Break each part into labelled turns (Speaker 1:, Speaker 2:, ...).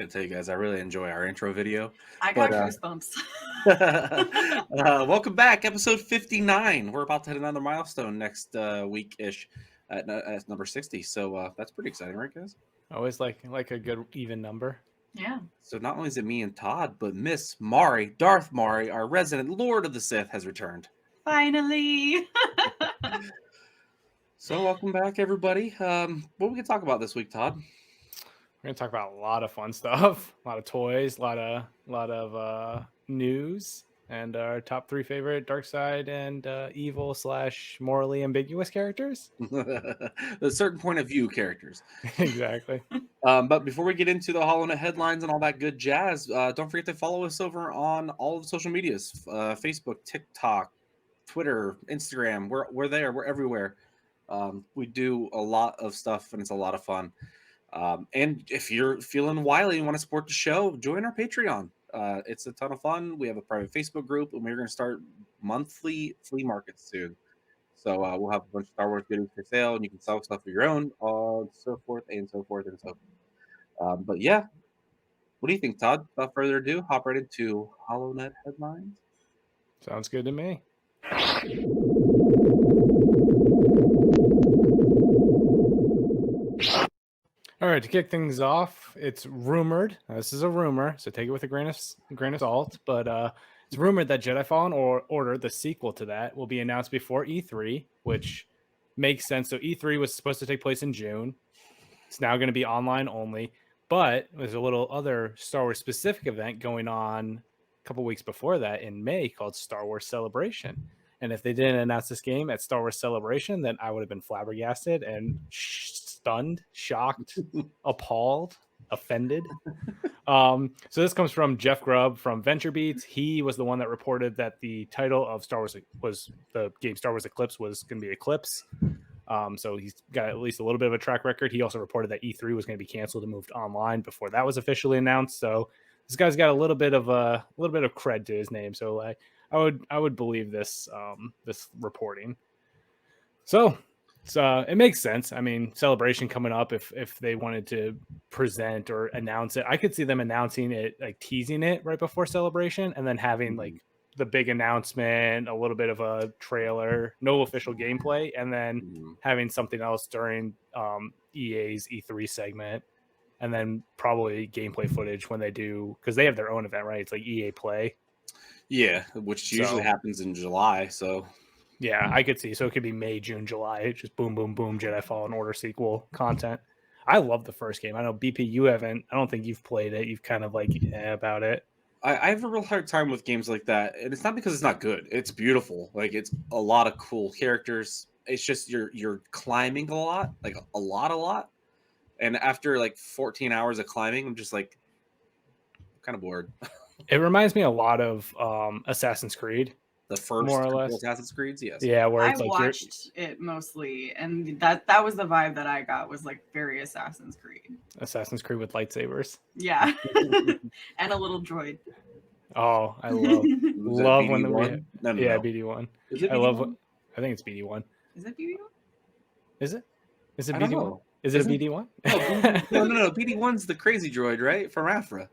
Speaker 1: to tell you guys I really enjoy our intro video.
Speaker 2: I
Speaker 1: But
Speaker 2: got goosebumps.
Speaker 1: welcome back, episode 59. We're about to hit another milestone next week-ish at number 60. So that's pretty exciting, right, guys?
Speaker 3: Always like a good even number.
Speaker 2: Yeah.
Speaker 1: So not only is it me and Todd, but Miss Mari, Darth Mari, our resident Lord of the Sith, has returned.
Speaker 2: Finally.
Speaker 1: So welcome back, everybody. What we can talk about this week, Todd?
Speaker 3: We're gonna talk about a lot of fun stuff, a lot of toys, a lot of news, and our top 3 favorite dark side and evil / morally ambiguous characters.
Speaker 1: A certain point of view characters.
Speaker 3: Exactly.
Speaker 1: But before we get into the HoloNet headlines and all that good jazz, don't forget to follow us over on all of the social medias: Facebook, TikTok, Twitter, Instagram. We're there. We're everywhere. We do a lot of stuff, and it's a lot of fun. And if you're feeling wily and want to support the show, join our Patreon. It's a ton of fun. We have a private Facebook group, and we're going to start monthly flea markets soon. So we'll have a bunch of Star Wars goodies for sale, and you can sell stuff of your own, so forth and so forth and so forth. But yeah, what do you think, Todd? Without further ado, hop right into HoloNet headlines.
Speaker 3: Sounds good to me. All right, to kick things off, it's rumored. This is a rumor, so take it with a grain of salt. But it's rumored that Jedi Fallen Order, the sequel to that, will be announced before E3, which makes sense. So E3 was supposed to take place in June. It's now going to be online only. But there's a little other Star Wars specific event going on a couple weeks before that in May called Star Wars Celebration. And if they didn't announce this game at Star Wars Celebration, then I would have been flabbergasted and stunned, shocked, appalled, offended. So this comes from Jeff Grubb from VentureBeats. He was the one that reported that the title of Star Wars was the game Star Wars Eclipse was going to be Eclipse. So he's got at least a little bit of a track record. He also reported that E3 was going to be canceled and moved online before that was officially announced. So this guy's got a little bit of cred to his name. So I would believe this this reporting. So it makes sense. I mean, Celebration coming up, if they wanted to present or announce it, I could see them announcing it, like teasing it right before Celebration, and then having like the big announcement, a little bit of a trailer, no official gameplay, and then having something else during EA's E3 segment, and then probably gameplay footage when they do, because they have their own event, right? It's like EA Play.
Speaker 1: Yeah, which usually happens in July. So
Speaker 3: yeah, I could see. So it could be May, June, July. Just boom, boom, boom. Jedi Fallen Order sequel content. I love the first game. I know BP, you haven't. I don't think you've played it. You've kind of like about it.
Speaker 1: I have a real hard time with games like that, and it's not because it's not good. It's beautiful. Like, it's a lot of cool characters. It's just you're climbing a lot, like a lot. And after like 14 hours of climbing, I'm just like kind of bored.
Speaker 3: It reminds me a lot of Assassin's Creed.
Speaker 1: The first
Speaker 3: more or less
Speaker 1: Assassin's Creed, yes.
Speaker 3: Yeah, where it's
Speaker 2: I
Speaker 3: like
Speaker 2: watched it mostly, and that was the vibe that I got, was like very Assassin's Creed.
Speaker 3: Assassin's Creed with lightsabers.
Speaker 2: Yeah. And a little droid.
Speaker 3: Oh, I love when the
Speaker 1: no.
Speaker 3: BD1.
Speaker 1: Is it
Speaker 3: BD1? I think it's BD1.
Speaker 2: Is it BD1?
Speaker 3: Is it? Is it
Speaker 1: I don't
Speaker 3: BD1?
Speaker 1: know.
Speaker 3: Is it a BD1?
Speaker 1: No. BD1's the crazy droid, right? From Afra.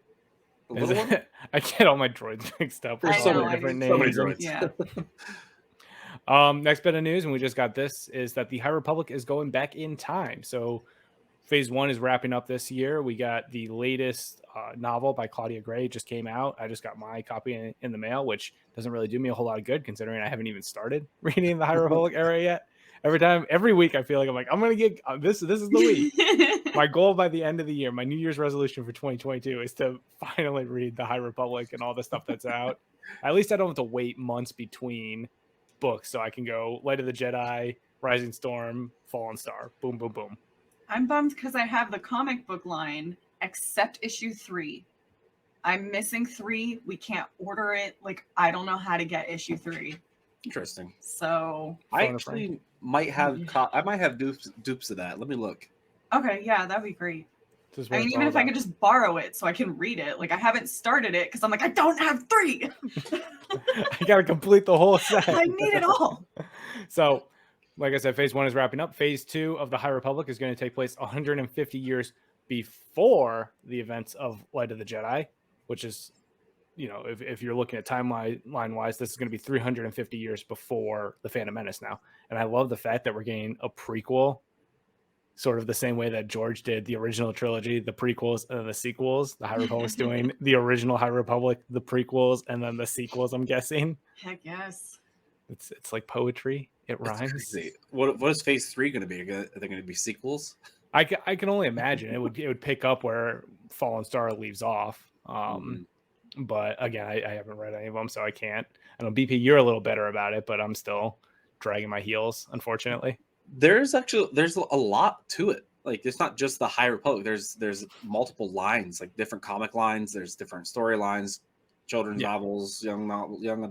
Speaker 1: The little one?
Speaker 3: I get all my droids mixed up.
Speaker 1: There's so many different names.
Speaker 3: So many
Speaker 1: droids.
Speaker 3: Yeah. Next bit of news, and we just got this, is that the High Republic is going back in time. So Phase 1 is wrapping up this year. We got the latest novel by Claudia Gray just came out. I just got my copy in the mail, which doesn't really do me a whole lot of good considering I haven't even started reading the High Republic era yet. Every week I feel like I'm like, I'm going to get this is the week. My goal by the end of the year, my New Year's resolution for 2022 is to finally read the High Republic and all the stuff that's out. At least I don't have to wait months between books, so I can go Light of the Jedi, Rising Storm, Fallen Star, boom, boom, boom.
Speaker 2: I'm bummed because I have the comic book line except issue 3. I'm missing 3. We can't order it. Like, I don't know how to get issue 3.
Speaker 1: Interesting.
Speaker 2: So
Speaker 1: I actually might have dupes of that. Let me look.
Speaker 2: Okay, yeah, that'd be great. I mean, even if I could just borrow it so I can read it. Like, I haven't started it because I'm like, I don't have 3.
Speaker 3: I gotta complete the whole set.
Speaker 2: I need it all.
Speaker 3: So, like I said, Phase 1 is wrapping up. Phase 2 of the High Republic is going to take place 150 years before the events of Light of the Jedi, which is, you know, if you're looking at timeline wise, this is going to be 350 years before the Phantom Menace now. And I love the fact that we're getting a prequel, sort of the same way that George did the original trilogy, the prequels and the sequels. The High Republic's doing the original High Republic, the prequels, and then the sequels, I'm guessing.
Speaker 2: Heck yes.
Speaker 3: It's like poetry. It
Speaker 1: That's
Speaker 3: rhymes.
Speaker 1: crazy. What is Phase 3 going to be? Are they going to be sequels?
Speaker 3: I can only imagine it would pick up where Fallen Star leaves off. But again, I haven't read any of them, so I can't. I know BP, you're a little better about it, but I'm still dragging my heels, unfortunately.
Speaker 1: There's a lot to it. Like, it's not just the High Republic. There's multiple lines, like different comic lines. There's different storylines, children's novels, young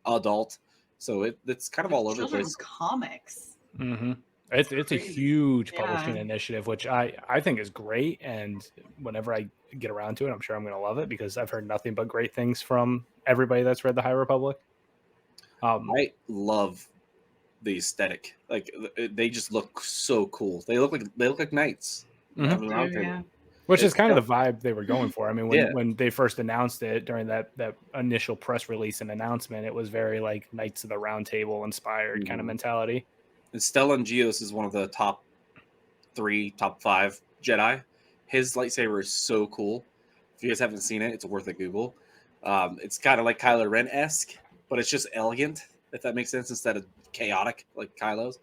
Speaker 1: adult. So it's kind of all over the
Speaker 2: Children's
Speaker 1: place.
Speaker 2: comics.
Speaker 3: Mm-hmm. It's a huge publishing
Speaker 2: Yeah.
Speaker 3: initiative, which I think is great. And whenever I get around to it, I'm sure I'm going to love it because I've heard nothing but great things from everybody that's read the High Republic.
Speaker 1: I love the aesthetic. Like, they just look so cool. They look like knights.
Speaker 3: Mhm.
Speaker 1: I mean, round table.
Speaker 2: Yeah.
Speaker 3: Which is
Speaker 1: It's
Speaker 3: kind of the vibe they were going for. I mean,
Speaker 1: Yeah.
Speaker 3: when they first announced it during that initial press release and announcement, it was very like Knights of the Round Table inspired kind of mentality.
Speaker 1: And Stellan Gios is one of the top 5 Jedi. His lightsaber is so cool. If you guys haven't seen it, it's worth a Google. It's kind of like Kylo Ren-esque, but it's just elegant, if that makes sense, instead of chaotic like Kylo's.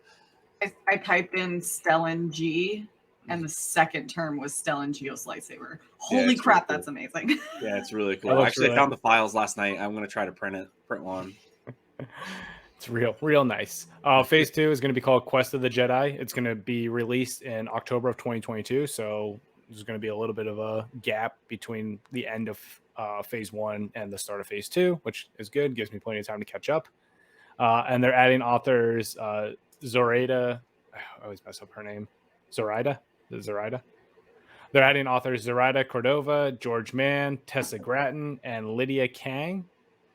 Speaker 2: I typed in Stellan G, and the second term was Stellan Geo's lightsaber. Holy
Speaker 1: it's
Speaker 2: crap,
Speaker 1: really
Speaker 2: that's amazing.
Speaker 1: Yeah, it's really cool.
Speaker 3: That looks
Speaker 1: Actually,
Speaker 3: really-
Speaker 1: I found the files last night. I'm going to try to print one.
Speaker 3: It's real nice. Phase 2 is going to be called Quest of the Jedi. It's going to be released in October of 2022. So there's going to be a little bit of a gap between the end of Phase 1 and the start of Phase 2, which is good. Gives me plenty of time to catch up. And they're adding authors Zoraida. I always mess up her name. Zoraida. They're adding authors Zoraida Cordova, George Mann, Tessa Gratton, and Lydia Kang.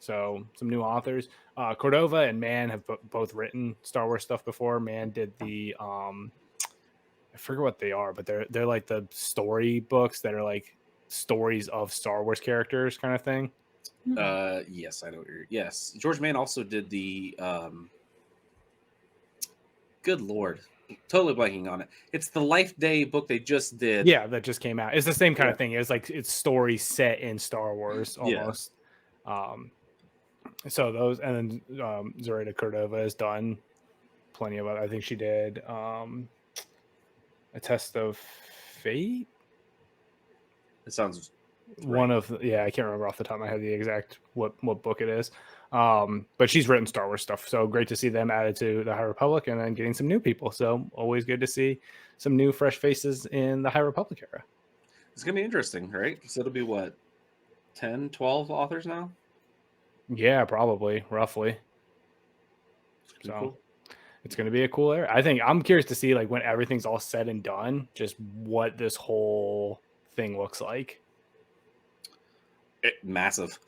Speaker 3: So some new authors. Cordova and Mann have both written Star Wars stuff before. Mann did the I forget what they are, but they're like the story books that are like stories of Star Wars characters kind of thing.
Speaker 1: Yes, I know. Yes, George Mann also did the. Good Lord, totally blanking on it. It's the Life Day book they just did.
Speaker 3: Yeah, that just came out. It's the same kind of thing. It's like it's stories set in Star Wars almost. So those, and then Zoraida Cordova has done plenty of it. I think she did A Test of Fate.
Speaker 1: It sounds
Speaker 3: One of I can't remember off the top of my head the exact what book it is. But she's written Star Wars stuff, so great to see them added to the High Republic and then getting some new people. So always good to see some new fresh faces in the High Republic era.
Speaker 1: It's gonna be interesting, right? So it'll be what, 10, 12 authors now?
Speaker 3: Yeah, probably roughly. So
Speaker 1: Cool.
Speaker 3: it's going to be a cool era. I think I'm curious to see like when everything's all said and done, just what this whole thing looks like.
Speaker 1: Massive.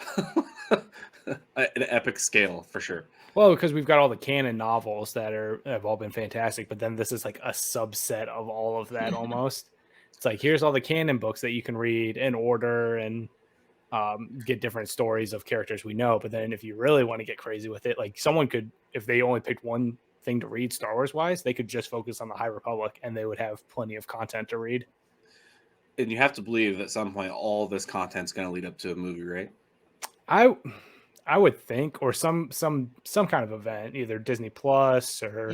Speaker 1: An epic scale for sure.
Speaker 3: Well, because we've got all the canon novels that have all been fantastic, but then this is like a subset of all of that almost. It's like here's all the canon books that you can read in order and get different stories of characters we know. But then if you really want to get crazy with it, like someone could, if they only picked one thing to read Star Wars wise, they could just focus on the High Republic and they would have plenty of content to read.
Speaker 1: And you have to believe at some point all this content's going to lead up to a movie, right?
Speaker 3: I would think, or some kind of event, either Disney Plus or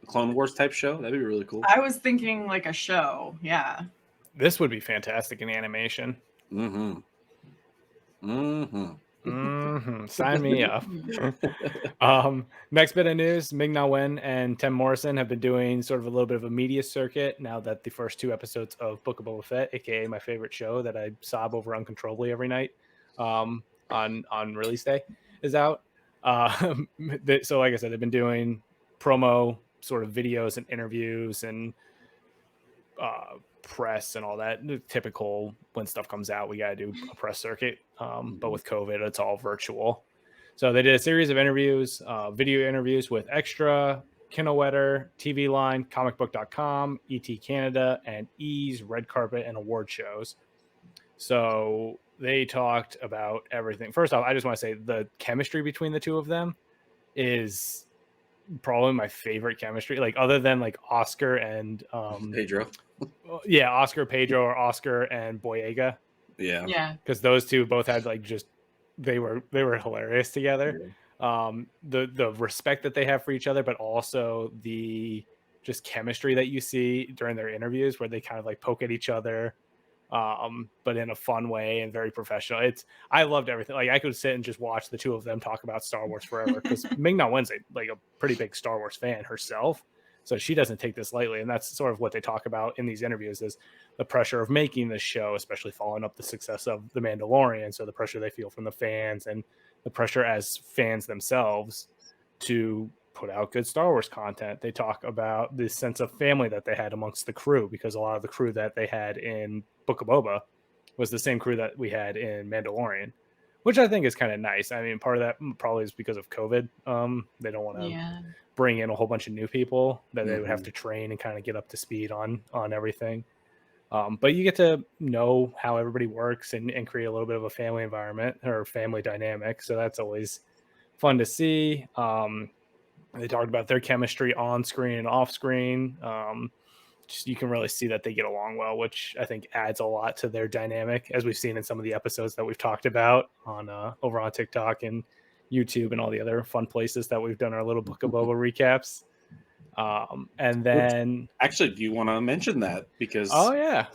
Speaker 1: Clone Wars type show. That'd be really cool.
Speaker 2: I was thinking like a show. Yeah.
Speaker 3: This would be fantastic in animation. Sign me up. Next bit of news: Ming-Na Wen and Tim Morrison have been doing sort of a little bit of a media circuit now that the first 2 episodes of Book of Boba Fett, aka my favorite show that I sob over uncontrollably every night, on release day, is out. So like I said, they've been doing promo sort of videos and interviews and press and all that. Typical when stuff comes out, we got to do a press circuit. But with COVID, it's all virtual. So they did a series of interviews, video interviews with Extra, Kinowetter, TV Line, comicbook.com, ET Canada, and E's red carpet and award shows. So they talked about everything. First off, I just want to say the chemistry between the two of them is probably my favorite chemistry. Like other than like Oscar and
Speaker 1: Pedro.
Speaker 3: Yeah, Oscar Pedro or Oscar and Boyega.
Speaker 2: Yeah.
Speaker 3: Because those two both had like just they were hilarious together. The respect that they have for each other, but also the just chemistry that you see during their interviews where they kind of like poke at each other, but in a fun way and very professional. I loved everything. Like I could sit and just watch the two of them talk about Star Wars forever because Ming-Na Wen's like a pretty big Star Wars fan herself. So she doesn't take this lightly. And that's sort of what they talk about in these interviews is the pressure of making this show, especially following up the success of The Mandalorian. So the pressure they feel from the fans and the pressure as fans themselves to put out good Star Wars content. They talk about this sense of family that they had amongst the crew, because a lot of the crew that they had in Book of Boba was the same crew that we had in Mandalorian, which I think is kind of nice. I mean, part of that probably is because of COVID. They don't want to bring in a whole bunch of new people that they would have to train and kind of get up to speed on everything. But you get to know how everybody works and create a little bit of a family environment or family dynamic. So that's always fun to see. They talked about their chemistry on screen and off screen. Just, you can really see that they get along well, which I think adds a lot to their dynamic, as we've seen in some of the episodes that we've talked about on over on TikTok and YouTube and all the other fun places that we've done our little Book of Boba recaps. And then
Speaker 1: actually, do you want to mention that? Because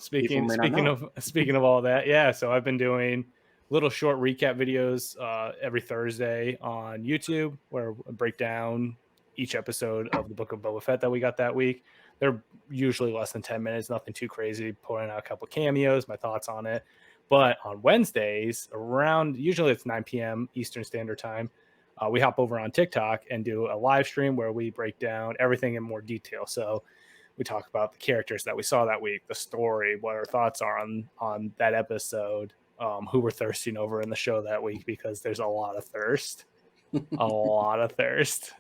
Speaker 3: speaking of all that, so I've been doing little short recap videos every Thursday on YouTube where I break down each episode of the Book of Boba Fett that we got that week. They're usually less than 10 minutes, nothing too crazy, pulling out a couple cameos, my thoughts on it. But on Wednesdays, usually it's 9 p.m. Eastern Standard Time, we hop over on TikTok and do a live stream where we break down everything in more detail. So we talk about the characters that we saw that week, the story, what our thoughts are on that episode, who we're thirsting over in the show that week, because there's a lot of thirst. A lot of thirst.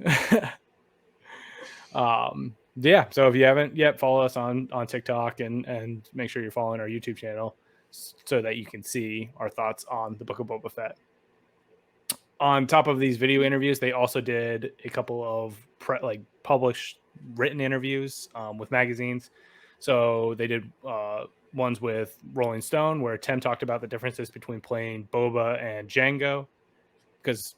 Speaker 3: So if you haven't yet, follow us on TikTok and make sure you're following our YouTube channel so that you can see our thoughts on the Book of Boba Fett. On top of these video interviews, they also did a couple of published written interviews with magazines. So they did ones with Rolling Stone where Tim talked about the differences between playing Boba and Jango, because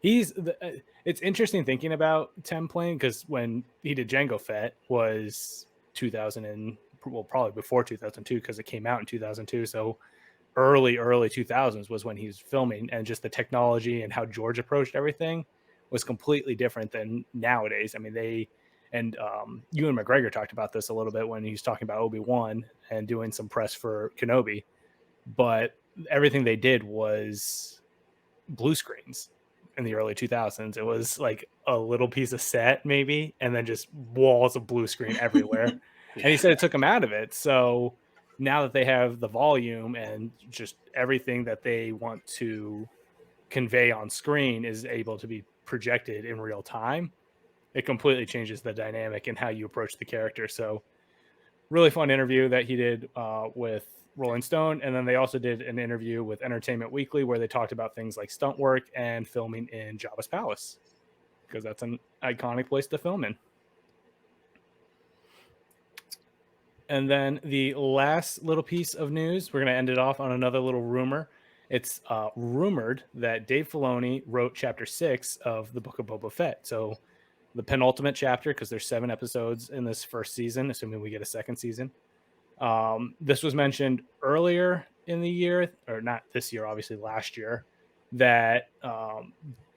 Speaker 3: it's interesting thinking about Tim playing, because when he did Jango Fett was 2000 probably before 2002, because it came out in 2002. So early 2000s was when he was filming, and just the technology and how George approached everything was completely different than nowadays. I mean, Ewan McGregor talked about this a little bit when he was talking about Obi-Wan and doing some press for Kenobi, but everything they did was blue screens in the early 2000s. It was like a little piece of set maybe, and then just walls of blue screen everywhere. And he said it took him out of it. So now that they have the volume and just everything that they want to convey on screen is able to be projected in real time, it completely changes the dynamic and how you approach the character. So really fun interview that he did with Rolling Stone. And then they also did an interview with Entertainment Weekly where they talked about things like stunt work and filming in Jabba's palace, because that's an iconic place to film in. And then the last little piece of news, we're going to end it off on another little rumor. It's rumored that Dave Filoni wrote Chapter 6 of the Book of Boba Fett. So the penultimate chapter, because there's 7 episodes in this first season, assuming we get a second season. This was mentioned earlier in the year, or not this year, obviously last year, that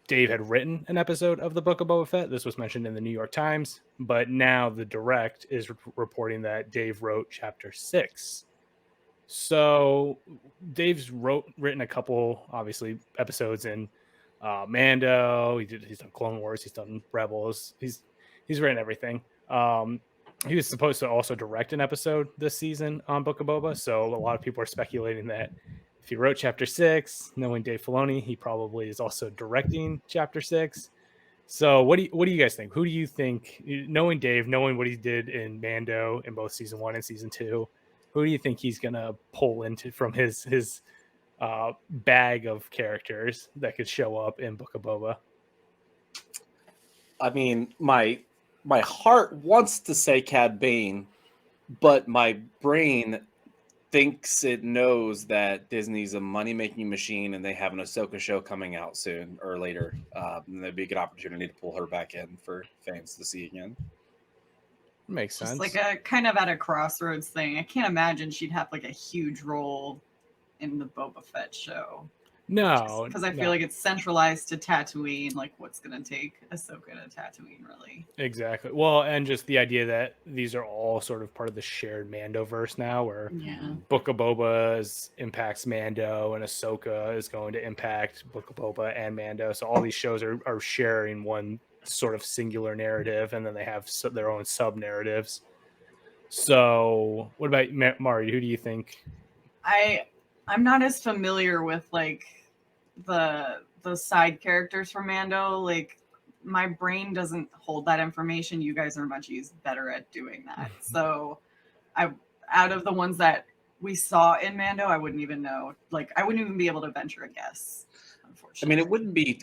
Speaker 3: Dave had written an episode of the Book of Boba Fett. This was mentioned in the New York Times, but now the Direct is reporting that Dave wrote Chapter 6. So Dave's written a couple, obviously, episodes in Mando. He's done Clone Wars. He's done Rebels. He's written everything. He was supposed to also direct an episode this season on Book of Boba. So a lot of people are speculating that if he wrote Chapter 6, knowing Dave Filoni, he probably is also directing Chapter 6. So what do you guys think? Who do you think, knowing Dave, knowing what he did in Mando in both season 1 and season 2, who do you think he's gonna pull into from his bag of characters that could show up in Book of Boba?
Speaker 1: I mean, my heart wants to say Cad Bane, but my brain thinks it knows that Disney's a money-making machine and they have an Ahsoka show coming out soon or later. And that'd be a good opportunity to pull her back in for fans to see again.
Speaker 3: Makes sense.
Speaker 2: Just like a kind of at a crossroads thing. I can't imagine she'd have like a huge role in the Boba Fett show.
Speaker 3: No,
Speaker 2: because I feel like it's centralized to Tatooine. Like, what's going to take Ahsoka to Tatooine, really?
Speaker 3: Exactly. Well, and just the idea that these are all sort of part of the shared Mandoverse now, where Book of Boba impacts Mando, and Ahsoka is going to impact Book of Boba and Mando. So all these shows are sharing one sort of singular narrative, and then they have their own sub narratives. So, what about Mari? Who do you think?
Speaker 2: I'm not as familiar with like the side characters from Mando. Like, my brain doesn't hold that information. You guys are much better at doing that. So out of the ones that we saw in Mando, I wouldn't even know. Like, I wouldn't even be able to venture a guess, unfortunately.
Speaker 1: I mean, it wouldn't be.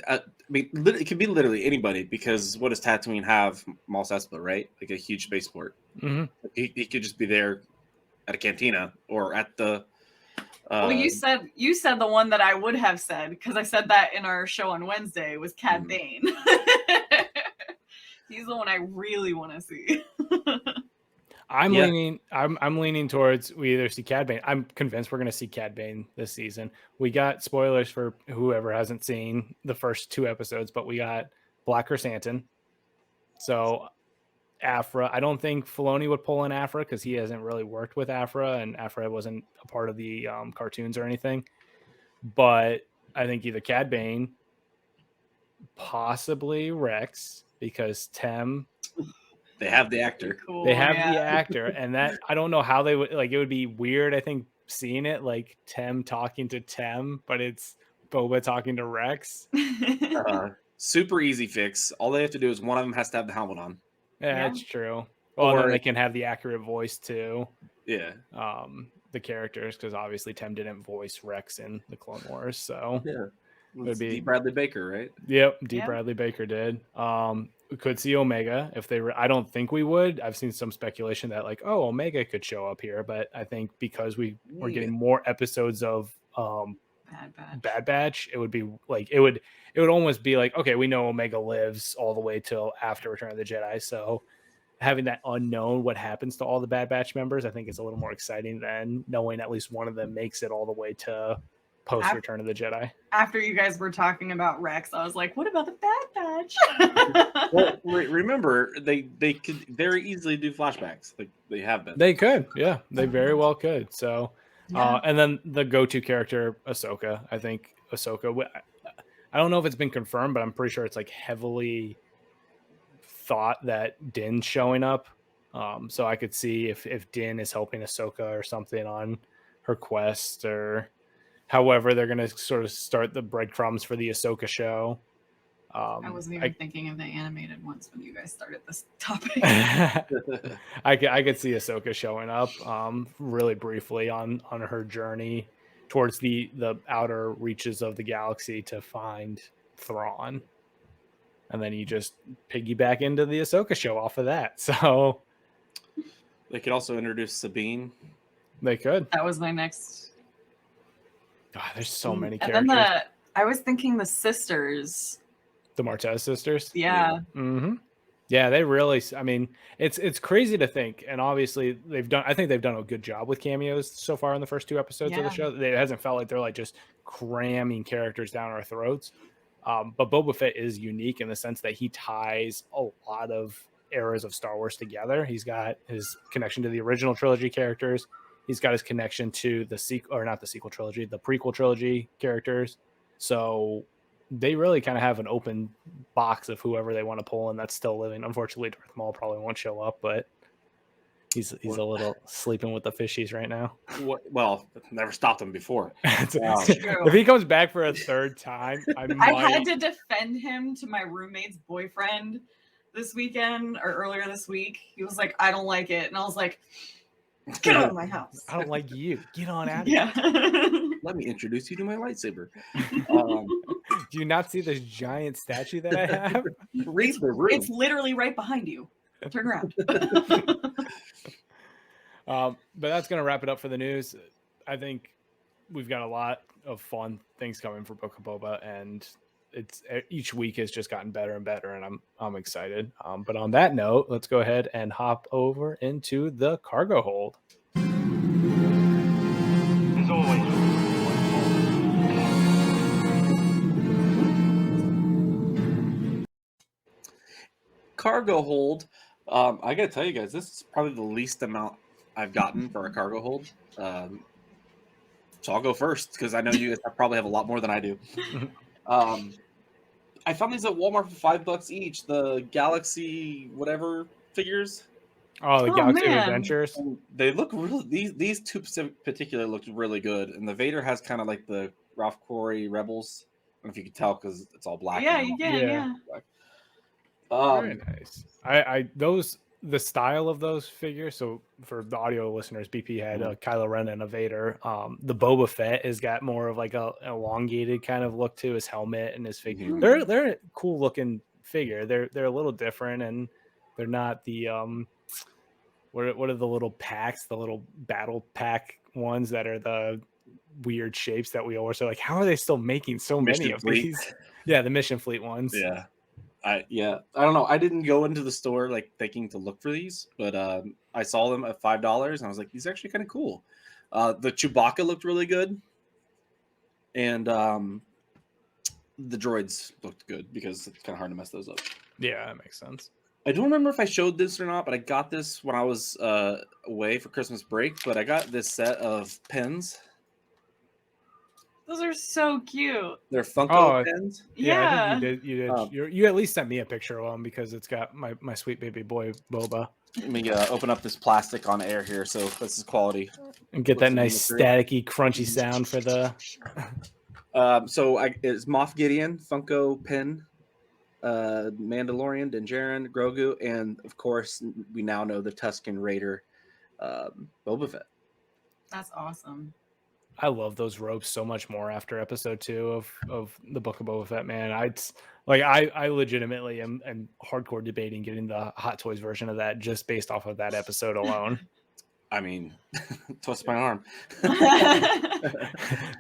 Speaker 1: It could be literally anybody, because what does Tatooine have? Mos Espa, right? Like a huge spaceport.
Speaker 3: Mm-hmm.
Speaker 1: He could just be there at a cantina or at the.
Speaker 2: Well, you said the one that I would have said, because I said that in our show on Wednesday, was Cad Bane. He's the one I really want to see.
Speaker 3: I'm leaning towards we either see Cad Bane. I'm convinced we're going to see Cad Bane this season. We got spoilers for whoever hasn't seen the first 2 episodes, but we got Black Chrysanthemum. So Afra, I don't think Filoni would pull in Afra because he hasn't really worked with Afra, and Afra wasn't a part of the cartoons or anything. But I think either Cad Bane, possibly Rex, because Tem.
Speaker 1: They have the actor.
Speaker 2: Cool,
Speaker 3: they have the actor, and that I don't know how they would like. It would be weird, I think, seeing it like Tem talking to Tem, but it's Boba talking to Rex.
Speaker 1: Super easy fix. All they have to do is one of them has to have the helmet on.
Speaker 3: Yeah, that's true. Well,
Speaker 1: Or
Speaker 3: then they can have the accurate voice too.
Speaker 1: Yeah.
Speaker 3: The characters, because obviously Tem didn't voice Rex in the Clone Wars, so
Speaker 1: yeah,
Speaker 3: would be
Speaker 1: D. Bradley Baker, right?
Speaker 3: Yep, D. Bradley Baker did. We could see Omega if they were. I don't think we would. I've seen some speculation that like, oh, Omega could show up here, but I think because we're getting more episodes of Bad Batch, it would be like it would almost be like, okay, we know Omega lives all the way till after Return of the Jedi, so having that unknown what happens to all the Bad Batch members, I think is a little more exciting than knowing at least one of them makes it all the way to post Return of the Jedi.
Speaker 2: After you guys were talking about Rex, I was like, what about the Bad Batch?
Speaker 1: Well, remember, they could very easily do flashbacks. Like they have been.
Speaker 3: They could, yeah, they very well could. So, and then the go-to character, Ahsoka. I think Ahsoka. I don't know if it's been confirmed, but I'm pretty sure it's like heavily thought that Din's showing up. So I could see if Din is helping Ahsoka or something on her quest, or however they're going to sort of start the breadcrumbs for the Ahsoka show.
Speaker 2: I wasn't even thinking of the animated ones when you guys started this topic.
Speaker 3: I could see Ahsoka showing up really briefly on her journey towards the outer reaches of the galaxy to find Thrawn. And then you just piggyback into the Ahsoka show off of that. So
Speaker 1: they could also introduce Sabine.
Speaker 3: They could.
Speaker 2: That was my next.
Speaker 3: God, there's so many characters.
Speaker 2: And then I was thinking the sisters.
Speaker 3: The Martez sisters?
Speaker 2: Yeah.
Speaker 3: Mm-hmm. Yeah, they really, I mean, it's crazy to think. And obviously I think they've done a good job with cameos so far in the first 2 episodes of the show. It hasn't felt like they're like just cramming characters down our throats. But Boba Fett is unique in the sense that he ties a lot of eras of Star Wars together. He's got his connection to the original trilogy characters. He's got his connection to the prequel trilogy characters. So they really kind of have an open box of whoever they want to pull in that's still living. Unfortunately, Darth Maul probably won't show up, but He's a little sleeping with the fishies right now.
Speaker 1: Well, never stopped him before.
Speaker 3: If he comes back for a third time,
Speaker 2: I had to defend him to my roommate's boyfriend this weekend or earlier this week. He was like, I don't like it. And I was like, get out of my house.
Speaker 3: I don't like you. Get on out of
Speaker 2: Yeah.
Speaker 1: Let me introduce you to my lightsaber.
Speaker 3: Do you not see this giant statue that I have?
Speaker 1: Read the room.
Speaker 2: It's literally right behind you. Turn around.
Speaker 3: But that's going to wrap it up for the news. I think we've got a lot of fun things coming for Book of Boba, and it's each week has just gotten better and better, and I'm excited. But on that note, let's go ahead and hop over into the cargo hold.
Speaker 4: As always.
Speaker 1: Cargo hold. I gotta tell you guys, this is probably the least amount I've gotten for a cargo hold. So I'll go first because I know you guys probably have a lot more than I do. I found these at Walmart for $5 each. The Galaxy whatever figures.
Speaker 3: Oh, the Galaxy of
Speaker 2: man.
Speaker 3: Adventures.
Speaker 1: And they look really. These two particular looked really good, and the Vader has kind of like the Ralph Corey Rebels. I don't know if you can tell because it's all black.
Speaker 2: Yeah,
Speaker 1: and
Speaker 2: you can, yeah.
Speaker 3: Very nice. The style of those figures. So for the audio listeners, BP had a Kylo Ren and a Vader. The Boba Fett has got more of like an elongated kind of look to his helmet and his figure.
Speaker 1: Mhm.
Speaker 3: They're a cool looking figure. They're a little different, and they're not the what are the little packs, the little battle pack ones that are the weird shapes that we always are like, how are they still making so many
Speaker 1: Mission
Speaker 3: of
Speaker 1: Fleet.
Speaker 3: these? Yeah, the Mission Fleet ones.
Speaker 1: Yeah. I don't know. I didn't go into the store like thinking to look for these, but I saw them at $5 and I was like, these are actually kind of cool. The Chewbacca looked really good, and the droids looked good because it's kind of hard to mess those up.
Speaker 3: Yeah, that makes sense.
Speaker 1: I don't remember if I showed this or not, but I got this when I was away for Christmas break. But I got this set of pins.
Speaker 2: Those are so cute.
Speaker 1: They're Funko
Speaker 3: Oh,
Speaker 1: pins.
Speaker 3: Yeah, I
Speaker 2: Yeah.
Speaker 3: think you did. You at least sent me a picture of them because it's got my sweet baby boy Boba.
Speaker 1: Let me open up this plastic on air here, so this is quality.
Speaker 3: And get that
Speaker 1: Looks
Speaker 3: nice
Speaker 1: really great.
Speaker 3: staticky, crunchy sound for the.
Speaker 1: So it's Moff Gideon, Funko pin, Mandalorian, Din Djarin, Grogu, and of course we now know the Tusken Raider, Boba Fett.
Speaker 2: That's awesome.
Speaker 3: I love those ropes so much more after episode 2 of the Book of Boba Fett, man. I legitimately am hardcore debating getting the Hot Toys version of that just based off of that episode alone.
Speaker 1: I mean, twist my arm.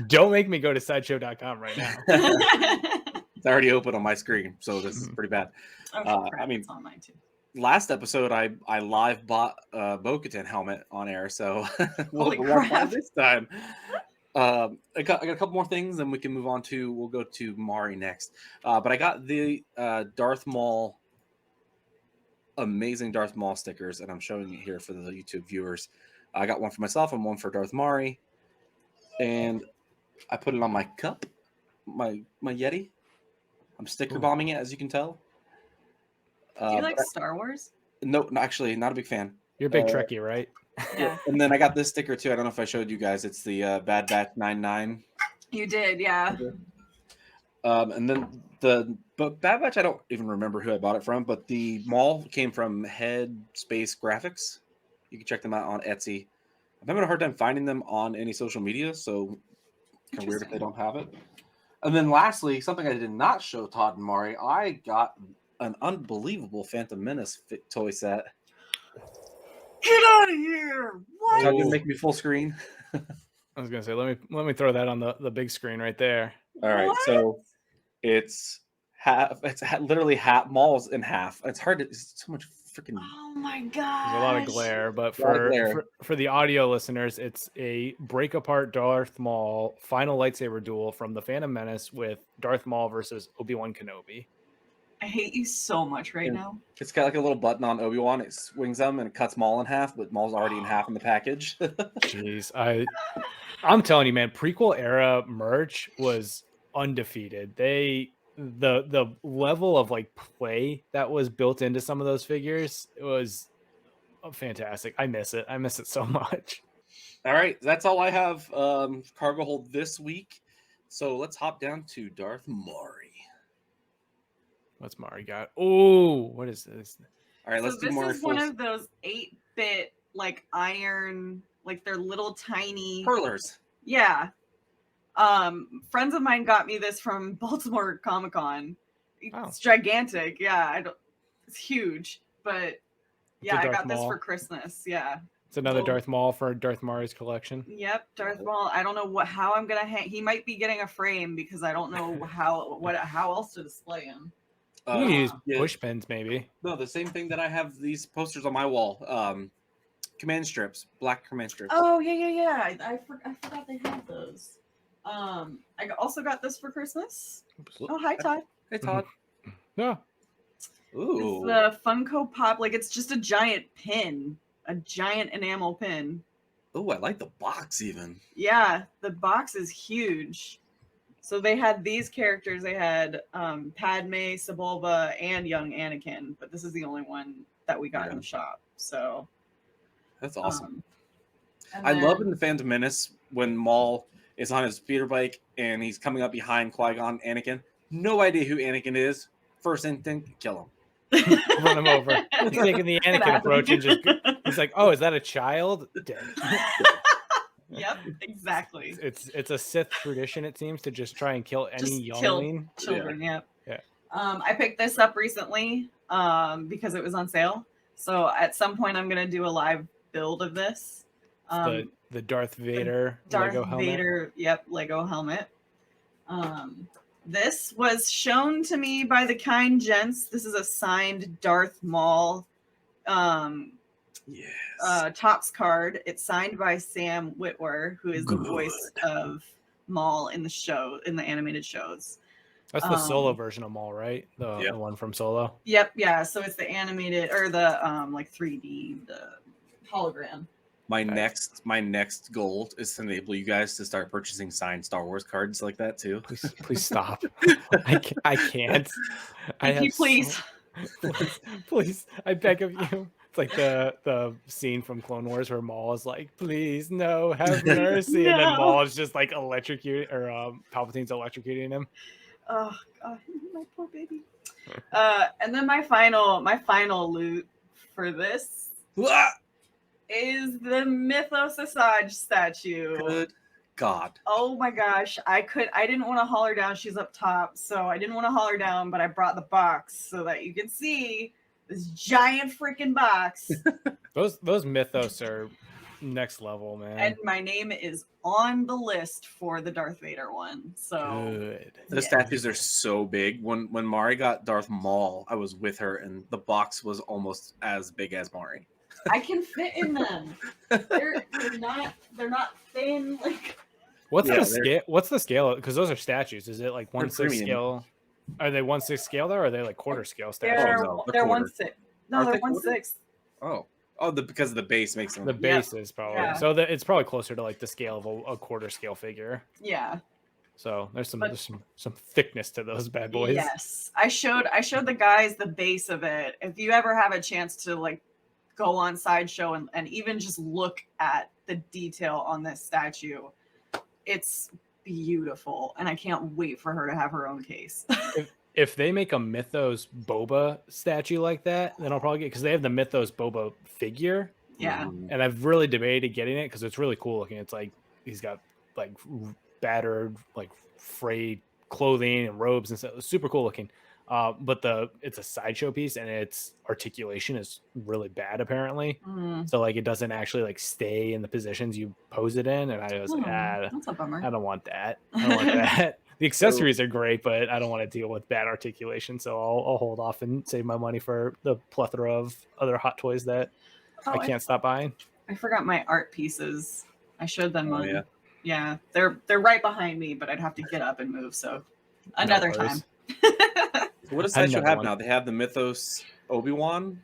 Speaker 3: Don't make me go to sideshow.com right now.
Speaker 1: It's already open on my screen, so this is pretty bad.
Speaker 2: Oh, crap,
Speaker 1: I mean,
Speaker 2: it's on mine too.
Speaker 1: Last episode, I live bought a Bo-Katan helmet on air, so
Speaker 2: Holy
Speaker 1: we'll walk by
Speaker 2: crap.
Speaker 1: this time. I got a couple more things, and we can move on to. We'll go to Mari next. But I got the Darth Maul, amazing Darth Maul stickers, and I'm showing it here for the YouTube viewers. I got one for myself and one for Darth Mari, and I put it on my cup, my Yeti. I'm sticker bombing it, as you can tell.
Speaker 2: Do you like Star Wars?
Speaker 1: No, actually, not a big fan.
Speaker 3: You're a big Trekkie, right?
Speaker 2: Yeah.
Speaker 1: And then I got this sticker too. I don't know if I showed you guys. It's the Bad Batch 99.
Speaker 2: You did, yeah.
Speaker 1: And then but Bad Batch, I don't even remember who I bought it from, but the Maul came from Head Space Graphics. You can check them out on Etsy. I'm having a hard time finding them on any social media, so kind of weird if they don't have it. And then lastly, something I did not show Todd and Mari, I got an unbelievable Phantom Menace toy set.
Speaker 2: Get out of here! What?
Speaker 1: Todd, you make me full screen.
Speaker 3: I was gonna say, let me throw that on the big screen right there.
Speaker 1: All right,
Speaker 2: What?
Speaker 1: so it's half. It's literally half. Maul's in half. It's hard to. It's so much freaking.
Speaker 2: Oh my god.
Speaker 3: There's a lot of glare, but
Speaker 1: A lot of glare.
Speaker 3: for the audio listeners, it's a break apart Darth Maul final lightsaber duel from the Phantom Menace with Darth Maul versus Obi-Wan Kenobi.
Speaker 2: I hate you so much right
Speaker 1: Yeah.
Speaker 2: now.
Speaker 1: It's got like a little button on Obi-Wan. It swings them and it cuts Maul in half, but Maul's already in half in the package.
Speaker 3: Jeez, I'm telling you, man, prequel era merch was undefeated. The level of like play that was built into some of those figures was fantastic. I miss it. I miss it so much.
Speaker 1: All right, that's all I have cargo hold this week. So let's hop down to Darth Maury.
Speaker 3: What's Mari got? Oh, what is this?
Speaker 1: All right,
Speaker 2: So
Speaker 1: let's do
Speaker 2: this
Speaker 1: Maury
Speaker 2: is one of those 8-bit like iron, like they're little tiny.
Speaker 1: hurlers.
Speaker 2: Yeah. Friends of mine got me this from Baltimore Comic Con. It's gigantic. Yeah, it's huge, but yeah, I got this for Christmas. Yeah.
Speaker 3: It's another Darth Maul for Darth Mari's collection.
Speaker 2: Yep, Darth Maul. I don't know how I'm gonna hang. He might be getting a frame because I don't know how else to display him.
Speaker 3: You can use push pins, maybe.
Speaker 1: No, the same thing that I have these posters on my wall. Command strips, black command strips.
Speaker 2: Oh yeah. I forgot they had those. I also got this for Christmas. Oh, hi Todd.
Speaker 1: Hey Todd.
Speaker 3: Yeah.
Speaker 1: Ooh.
Speaker 2: It's the Funko Pop. Like it's just a giant pin, a giant enamel pin.
Speaker 1: Oh, I like the box even.
Speaker 2: Yeah, the box is huge. So they had these characters. They had Padme, Sebulba, and young Anakin, but this is the only one that we got in the shop. So
Speaker 1: that's awesome. I love in the Phantom Menace when Maul is on his speeder bike and he's coming up behind Qui-Gon Anakin. No idea who Anakin is. First instinct, kill
Speaker 3: him. Run him over. He's taking the Anakin approach and he's like, oh, is that a child? Dead.
Speaker 2: Yep, exactly.
Speaker 3: It's a Sith tradition, it seems, to just try and kill any youngling.
Speaker 2: Children,
Speaker 3: yeah.
Speaker 2: I picked this up recently because it was on sale. So at some point I'm gonna do a live build of this.
Speaker 3: The Darth Vader Lego helmet.
Speaker 2: Yep, Lego helmet. This was shown to me by the kind gents. This is a signed Darth Maul Topps card. It's signed by Sam Witwer, who is the voice of Maul in the animated shows.
Speaker 3: That's the Solo version of Maul, right? The one from Solo.
Speaker 2: Yep, yeah. So it's the animated or the like 3D, the hologram.
Speaker 1: My next goal is to enable you guys to start purchasing signed Star Wars cards like that too.
Speaker 3: Please stop. I can't.
Speaker 2: Please.
Speaker 3: Please, I beg of you. It's like the scene from Clone Wars where Maul is like, "Please, no, have mercy,"
Speaker 2: No.
Speaker 3: And then Maul is just like electrocuting, or Palpatine's electrocuting him.
Speaker 2: Oh God, my poor baby. And then my final loot for this is the Mythos Asajj statue.
Speaker 1: Good God.
Speaker 2: Oh my gosh. I didn't want to haul her down. She's up top. So I didn't want to haul her down, but I brought the box so that you can see this giant freaking box.
Speaker 3: Those Mythos are next level, man.
Speaker 2: And my name is on the list for the Darth Vader one. So
Speaker 3: good.
Speaker 1: The statues are so big. When Mari got Darth Maul, I was with her and the box was almost as big as Mari.
Speaker 2: I can fit in them. They're not thin. Like
Speaker 3: what's the scale? Because those are statues. Is it like 1/6 scale? Are they 1/6 scale there, or are they like quarter scale statues?
Speaker 2: They're 1/6. No, they're 1/6.
Speaker 1: Because the base makes them.
Speaker 3: The base is probably so that it's probably closer to like the scale of a quarter scale figure.
Speaker 2: Yeah.
Speaker 3: So there's some thickness to those bad boys.
Speaker 2: Yes, I showed the guys the base of it. If you ever have a chance to like go on Sideshow and even just look at the detail on this statue, it's beautiful, and I can't wait for her to have her own case.
Speaker 3: If they make a Mythos Boba statue like that, then I'll probably get, because they have the Mythos Boba figure.
Speaker 2: Yeah.
Speaker 3: And I've really debated getting it because it's really cool looking. It's like he's got like battered, like frayed clothing and robes and stuff. It's super cool looking. But it's a sideshow piece and its articulation is really bad apparently. So like it doesn't actually like stay in the positions you pose it in. And I was like,
Speaker 2: that's a bummer.
Speaker 3: I don't want that. I don't want that. The accessories are great, but I don't want to deal with bad articulation. So I'll hold off and save my money for the plethora of other hot toys that I can't stop buying.
Speaker 2: I forgot my art pieces. I showed them.
Speaker 1: Yeah,
Speaker 2: they're right behind me, but I'd have to get up and move. So another time.
Speaker 1: So what does Sideshow have now? They have the Mythos Obi-Wan.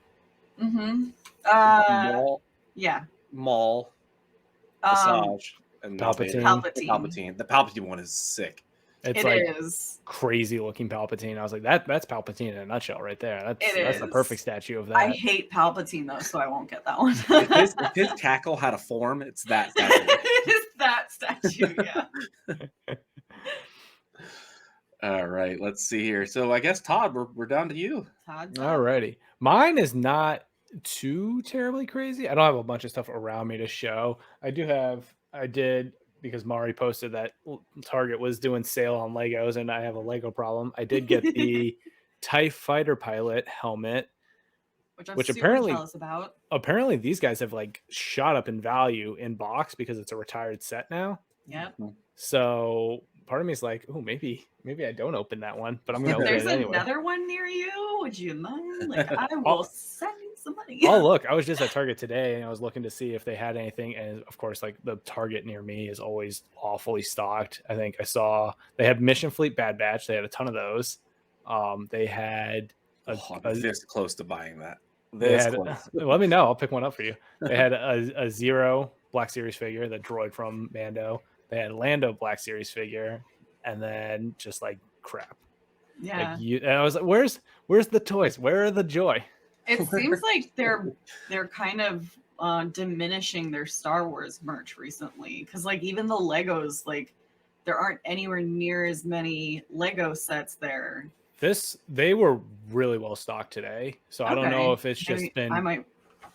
Speaker 2: Maul. Yeah.
Speaker 1: Maul. Asajj. And
Speaker 3: Palpatine.
Speaker 1: The Palpatine one is sick.
Speaker 3: It's
Speaker 2: It is.
Speaker 3: crazy looking Palpatine. I was like, that's Palpatine in a nutshell right there. That's the perfect statue of that.
Speaker 2: I hate Palpatine though, so I won't get that one.
Speaker 1: if his tackle had a form, it's that statue.
Speaker 2: It's that statue, yeah.
Speaker 1: All right, let's see here. So I guess Todd, we're down to you.
Speaker 2: Todd.
Speaker 3: Alrighty. Mine is not too terribly crazy. I don't have a bunch of stuff around me to show. I did, because Mari posted that Target was doing sale on Legos and I have a Lego problem. I did get the TIE fighter pilot helmet,
Speaker 2: which I'm super jealous about.
Speaker 3: Apparently these guys have like shot up in value in box because it's a retired set now.
Speaker 2: Yep.
Speaker 3: So part of me is like, oh, maybe I don't open that one, but I'm gonna open
Speaker 2: There's
Speaker 3: it anyway.
Speaker 2: another one near you. Would you mind? Like, I will send you some money.
Speaker 3: Oh, look, I was just at Target today and I was looking to see if they had anything, and of course, like the Target near me is always awfully stocked. I think I saw they had Mission Fleet Bad Batch. They had a ton of those. They had
Speaker 1: this close to buying that.
Speaker 3: Let me know. I'll pick one up for you. They had a Zero Black Series figure, the droid from Mando. They had Lando Black Series figure, and then just like crap.
Speaker 2: Yeah.
Speaker 3: And I was like, where's the toys? Where are the joy?
Speaker 2: It seems like they're kind of diminishing their Star Wars merch recently, because like even the Legos, like there aren't anywhere near as many Lego sets there.
Speaker 3: They were really well stocked today, so I don't know if it's just been.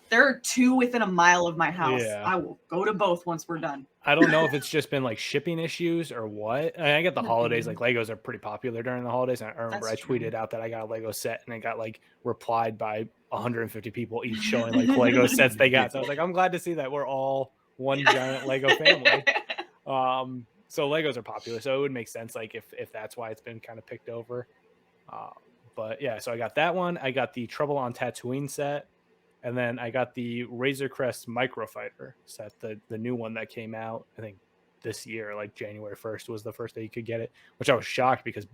Speaker 2: There are 2 within a mile of my house.
Speaker 3: Yeah.
Speaker 2: I will go to both once we're done.
Speaker 3: I don't know if it's just been like shipping issues or what. I get the holidays, like Legos are pretty popular during the holidays. And I remember I tweeted out that I got a Lego set and it got like replied by 150 people each showing like Lego sets they got. So I was like, I'm glad to see that we're all one giant Lego family. So Legos are popular. So it would make sense like if that's why it's been kind of picked over. But yeah, so I got that one. I got the Trouble on Tatooine set. And then I got the Razor Crest Microfighter set, the new one that came out, I think this year, like January 1st was the first day you could get it, which I was shocked because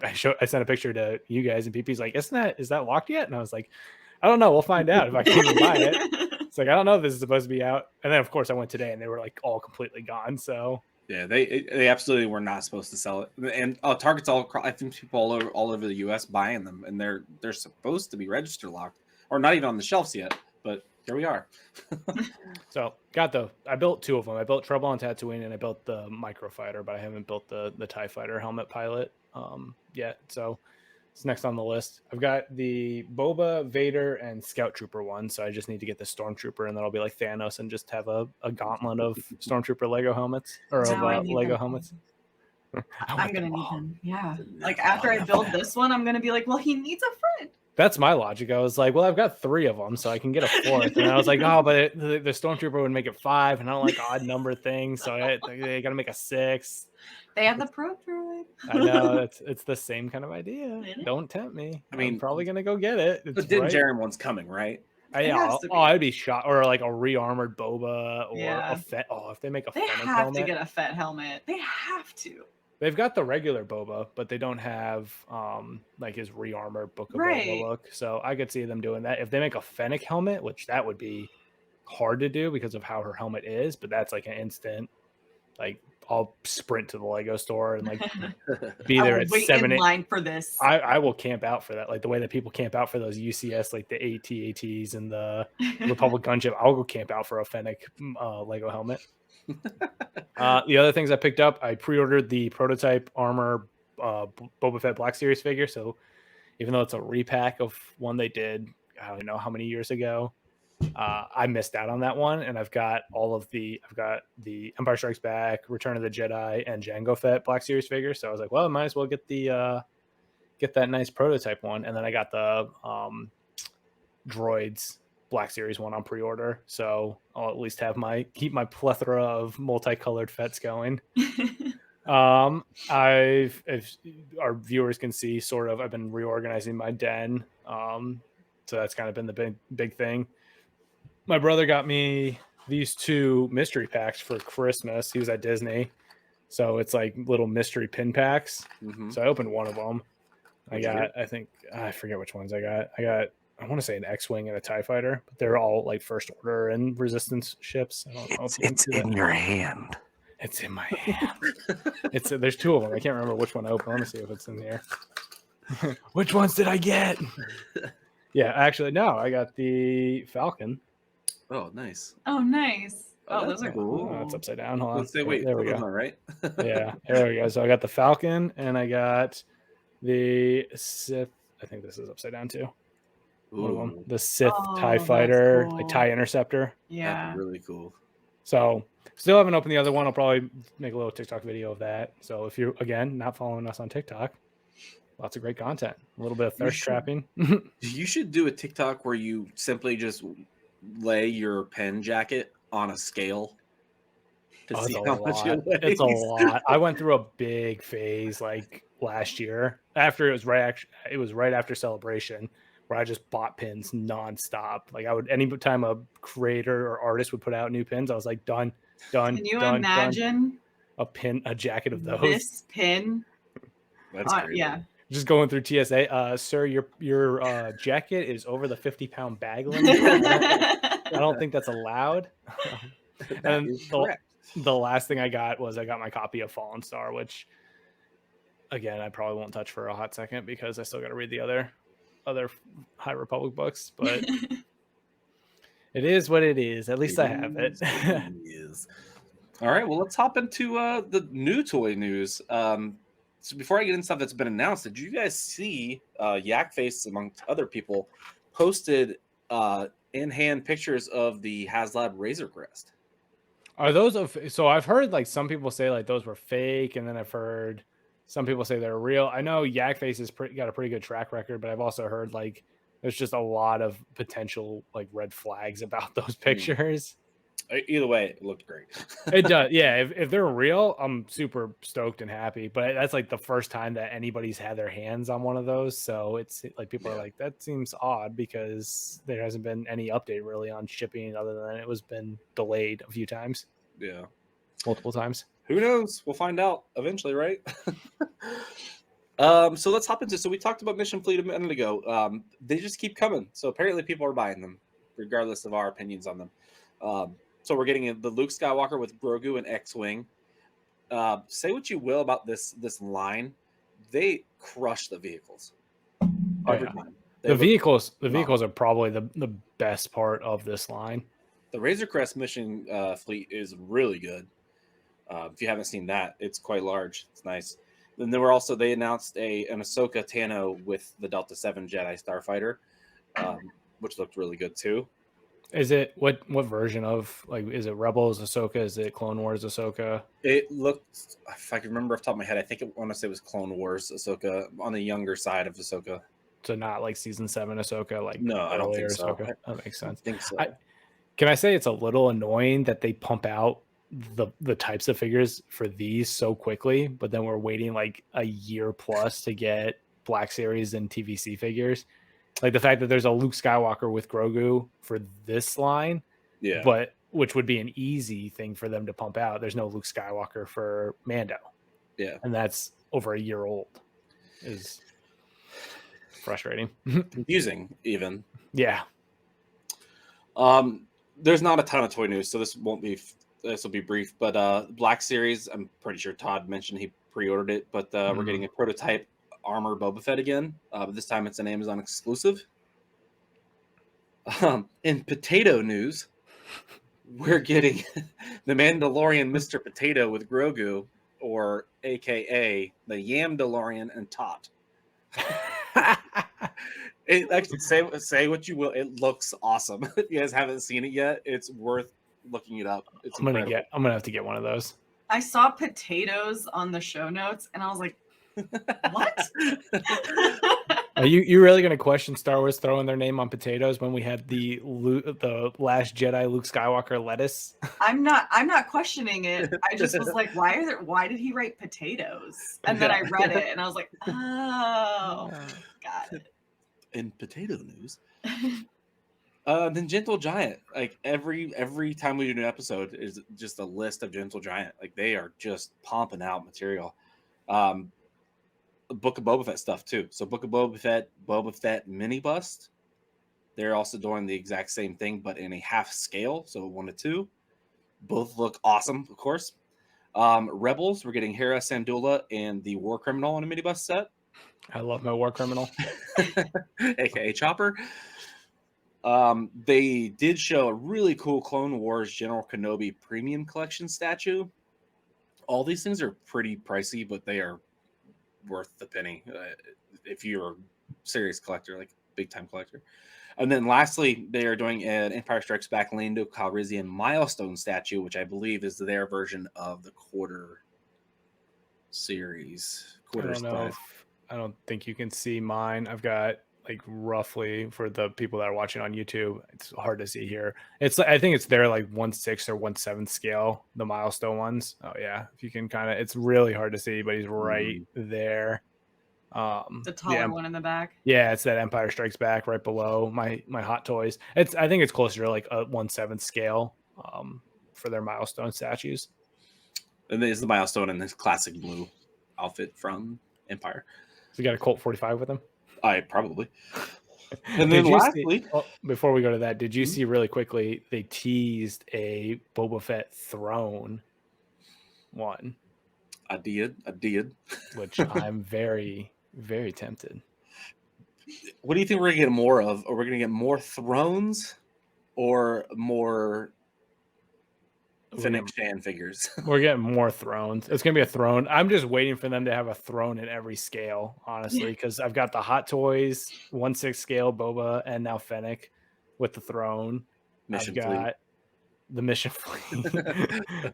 Speaker 3: I sent a picture to you guys and PP's like, is that locked yet? And I was like, I don't know. We'll find out if I can even buy it. It's like, I don't know if this is supposed to be out. And then of course I went today and they were like all completely gone. So
Speaker 1: yeah, they absolutely were not supposed to sell it. And Target's I think people all over the US buying them, and they're supposed to be register locked. Or not even on the shelves yet, but here we are.
Speaker 3: So I built 2 of them. I built Trouble on Tatooine and I built the Microfighter, but I haven't built the TIE Fighter helmet pilot yet. So it's next on the list. I've got the Boba, Vader, and Scout Trooper one. So I just need to get the Stormtrooper, and then I'll be like Thanos and just have a gauntlet of Stormtrooper Lego helmets or Lego helmets.
Speaker 2: I'm gonna need him. Yeah. Like after I build this one, I'm gonna be like, well, he needs a friend.
Speaker 3: That's my logic. I was like, well, I've got 3 of them, so I can get a 4th. And I was like, oh, but the Stormtrooper would make it 5, and I don't like odd number things, so they got to make a 6.
Speaker 2: They have the Pro Droid.
Speaker 3: I know it's the same kind of idea. Don't tempt me. I mean, I'm probably gonna go get it.
Speaker 1: The Din Djarin one's coming, right?
Speaker 3: I'd be shot, or like a re-armored Boba, or a Fett. Oh, if they make a
Speaker 2: Fennec helmet, they have to get a Fett helmet. They have to.
Speaker 3: They've got the regular Boba, but they don't have like his re-armored Book of Boba look. So I could see them doing that. If they make a Fennec helmet, which that would be hard to do because of how her helmet is, but that's like an instant, like I'll sprint to the Lego store and like be there at 7
Speaker 2: line for this.
Speaker 3: I will camp out for that. Like the way that people camp out for those UCS, like the AT-ATs and the Republic gunship, I'll go camp out for a Fennec Lego helmet. The other things I picked up, I pre-ordered the prototype armor Boba Fett Black Series figure. So even though it's a repack of one they did, I don't know how many years ago, I missed out on that one. And I've got the Empire Strikes Back, Return of the Jedi, and Jango Fett Black Series figure. So I was like, well, I might as well get that nice prototype one. And then I got the droids Black Series one on pre-order, so I'll at least keep my plethora of multicolored Fets going. If our viewers can see, sort of, I've been reorganizing my den, so that's kind of been the big thing. My brother got me these 2 mystery packs for Christmas. He was at Disney, so it's like little mystery pin packs. So I opened one of them. I forget which ones I got. I want to say an X-Wing and a TIE Fighter, but they're all like First Order and Resistance ships. I don't know if
Speaker 4: it's in your hand.
Speaker 3: It's in my hand. There's two of them. I can't remember which one I opened. Let me see if it's in here. Which ones did I get? Yeah, actually, no. I got the Falcon.
Speaker 1: Oh, nice.
Speaker 2: Oh, nice.
Speaker 1: Oh,
Speaker 2: Oh,
Speaker 1: that's
Speaker 2: those are
Speaker 1: cool.
Speaker 2: cool.
Speaker 3: Oh, it's upside down. Hold on.
Speaker 1: Let's say, wait,
Speaker 3: There we
Speaker 1: that's
Speaker 3: go.
Speaker 1: not right.
Speaker 3: Yeah, there we go. So I got the Falcon and I got the Sith. I think this is upside down too. One of them.
Speaker 1: Ooh,
Speaker 3: The Sith
Speaker 2: Oh,
Speaker 3: TIE
Speaker 2: that's
Speaker 3: Fighter,
Speaker 2: cool.
Speaker 3: like TIE Interceptor.
Speaker 1: that'd
Speaker 2: Yeah.
Speaker 1: be really cool.
Speaker 3: So still haven't opened the other one. I'll probably make a little TikTok video of that. So if you're, again, not following us on TikTok, lots of great content. A little bit of thirst trapping.
Speaker 1: You should do a TikTok where you simply just lay your pen jacket on a scale to
Speaker 3: Oh,
Speaker 1: see
Speaker 3: it's a
Speaker 1: how much it
Speaker 3: lot.
Speaker 1: weighs.
Speaker 3: It's a lot. I went through a big phase like last year after it was right after Celebration where I just bought pins nonstop. Like I would anytime a creator or artist would put out new pins, I was like done.
Speaker 2: Can you imagine
Speaker 3: a jacket of those.
Speaker 2: this pin?
Speaker 1: That's crazy.
Speaker 2: Yeah.
Speaker 3: Just going through TSA, sir, your jacket is over the 50-pound bag limit. I don't think that's allowed.
Speaker 1: That is correct.
Speaker 3: The last thing I got my copy of Fallen Star, which again I probably won't touch for a hot second because I still got to read the other High Republic books. But it is what it is. At least I have it.
Speaker 1: It is. All right. Well, let's hop into the new toy news. So before I get into stuff that's been announced, did you guys see Yak Face, amongst other people, posted in-hand pictures of the HasLab Razor Crest?
Speaker 3: Are those so I've heard like some people say like those were fake, and then I've heard some people say they're real. I know Yak Face has got a pretty good track record, but I've also heard like there's just a lot of potential like red flags about those pictures.
Speaker 1: Either way, it looked great.
Speaker 3: It does, yeah. If they're real, I'm super stoked and happy. But that's like the first time that anybody's had their hands on one of those, so it's like people are like, that seems odd because there hasn't been any update really on shipping other than it was been delayed a few times.
Speaker 1: Yeah,
Speaker 3: multiple times.
Speaker 1: Who knows? We'll find out eventually, right? So let's hop into. So we talked about Mission Fleet a minute ago. They just keep coming. So apparently people are buying them, regardless of our opinions on them. So we're getting the Luke Skywalker with Grogu and X-wing. Say what you will about this line, they crush the vehicles every time.
Speaker 3: The vehicles are probably the best part of this line.
Speaker 1: The Razor Crest mission fleet is really good. If you haven't seen that, it's quite large. It's nice. Then they announced an Ahsoka Tano with the Delta 7 Jedi Starfighter, which looked really good too.
Speaker 3: Is it what version of, like, is it Rebels Ahsoka? Is it Clone Wars Ahsoka?
Speaker 1: It looked, if I can remember off the top of my head, I want to say it was Clone Wars Ahsoka, on the younger side of Ahsoka.
Speaker 3: So not like season 7 Ahsoka, like
Speaker 1: no, I don't think so.
Speaker 3: Ahsoka. That makes sense.
Speaker 1: I think so.
Speaker 3: Can I say it's a little annoying that they pump out the types of figures for these so quickly, but then we're waiting like a year plus to get Black Series and TVC figures? Like the fact that there's a Luke Skywalker with Grogu for this line, but which would be an easy thing for them to pump out. There's no Luke Skywalker for Mando.
Speaker 1: Yeah.
Speaker 3: And that's over a year old. Is frustrating.
Speaker 1: Confusing, even.
Speaker 3: Yeah.
Speaker 1: There's not a ton of toy news, so this will be brief. But Black Series, I'm pretty sure Todd mentioned he pre-ordered it, but we're getting a prototype armor Boba Fett again. But this time it's an Amazon exclusive. In potato news, we're getting the Mandalorian Mr. Potato with Grogu, or AKA the Yamdalorian and Tot. It actually, say what you will, it looks awesome. If you guys haven't seen it yet, it's worth looking it up. I'm
Speaker 3: gonna have to get one of those.
Speaker 2: I saw potatoes on the show notes and I was like, what?
Speaker 3: Are you really going to question Star Wars throwing their name on potatoes when we had the Last Jedi Luke Skywalker lettuce?
Speaker 2: I'm not questioning it. I just was like, why did he write potatoes? And then I read it and I was like, oh, got it.
Speaker 1: In potato news, then Gentle Giant. Like every time we do an episode is just a list of Gentle Giant. Like they are just pumping out material. Book of Boba Fett stuff too. So Book of Boba Fett mini bust. They're also doing the exact same thing, but in a half scale, so 1:2. Both look awesome, of course. Rebels, we're getting Hera Syndulla and the War Criminal in a minibus set,
Speaker 3: I love my war criminal.
Speaker 1: aka Chopper. They did show a really cool Clone Wars General Kenobi Premium Collection statue. All these things are pretty pricey, but they are worth the penny if you're a serious collector, like big time collector. And then lastly, they are doing an Empire Strikes Back Lando Calrissian milestone statue, which I believe is their version of the quarter series.
Speaker 3: I don't think you can see mine. I've got like roughly, for the people that are watching on YouTube, it's hard to see here. I think it's their like 1/6 or 1/7 scale, the milestone ones. Oh yeah, if you can kind of, it's really hard to see, but he's right there.
Speaker 2: The taller one in the back.
Speaker 3: Yeah, it's that Empire Strikes Back right below my Hot Toys. I think it's closer to like a 1/7 scale for their milestone statues.
Speaker 1: And there's the milestone in this classic blue outfit from Empire.
Speaker 3: So you got a Colt 45 with him?
Speaker 1: I probably. And then lastly,
Speaker 3: before we go to that, did you see really quickly they teased a Boba Fett throne one?
Speaker 1: I did.
Speaker 3: Which I'm very, very tempted.
Speaker 1: What do you think we're gonna get more of? Are we gonna get more thrones or more Fennec Shan figures?
Speaker 3: We're getting more thrones. It's gonna be a throne. I'm just waiting for them to have a throne in every scale, honestly, because I've got the Hot Toys 1/6 scale Boba and now Fennec with the throne.
Speaker 1: Mission
Speaker 3: I've got
Speaker 1: Fleet.
Speaker 3: the Mission Fleet.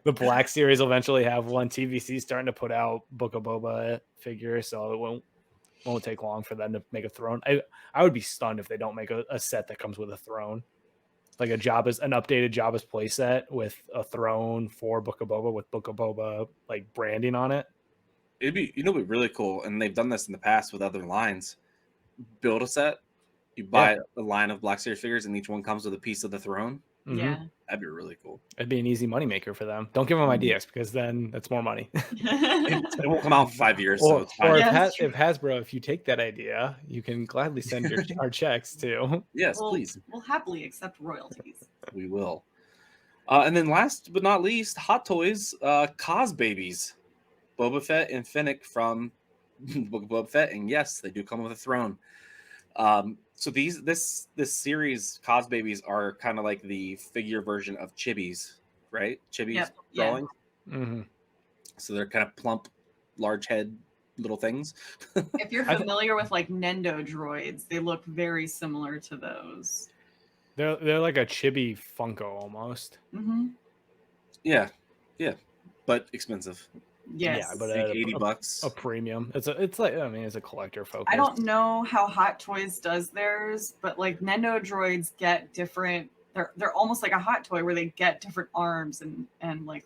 Speaker 3: The Black Series will eventually have one. TVC starting to put out Book of Boba figures, so it won't take long for them to make a throne. I would be stunned if they don't make a set that comes with a throne. Like an updated Jabba's playset with a throne for Book of Boba with Book of Boba like branding on it.
Speaker 1: It'd be really cool, and they've done this in the past with other lines. Build a set, you buy a line of Black Series figures, and each one comes with a piece of the throne.
Speaker 2: Yeah,
Speaker 1: that'd be really cool.
Speaker 3: It'd be an easy moneymaker for them. Don't give them ideas because then that's more money.
Speaker 1: It won't come out for 5 years.
Speaker 3: Or
Speaker 2: Yeah,
Speaker 3: if Hasbro, if you take that idea, you can gladly send our checks too.
Speaker 1: Yes, please.
Speaker 2: We'll happily accept royalties.
Speaker 1: We will. And then last but not least, Hot Toys, Cos Babies, Boba Fett and Fennec from Book of Boba Fett, and yes, they do come with a throne. So this series, Cos Babies, are kind of like the figure version of Chibis, right? Chibis drawings.
Speaker 3: Mm-hmm.
Speaker 1: So they're kind of plump, large head little things.
Speaker 2: If you're familiar with like Nendo droids, they look very similar to those.
Speaker 3: They're like a chibi Funko almost.
Speaker 2: Mm-hmm.
Speaker 1: Yeah, but expensive.
Speaker 2: Yes.
Speaker 3: Yeah, but
Speaker 1: like $80.
Speaker 3: A premium. It's a collector focus.
Speaker 2: I don't know how Hot Toys does theirs, but like Nendo droids get different. They're almost like a Hot Toy where they get different arms and like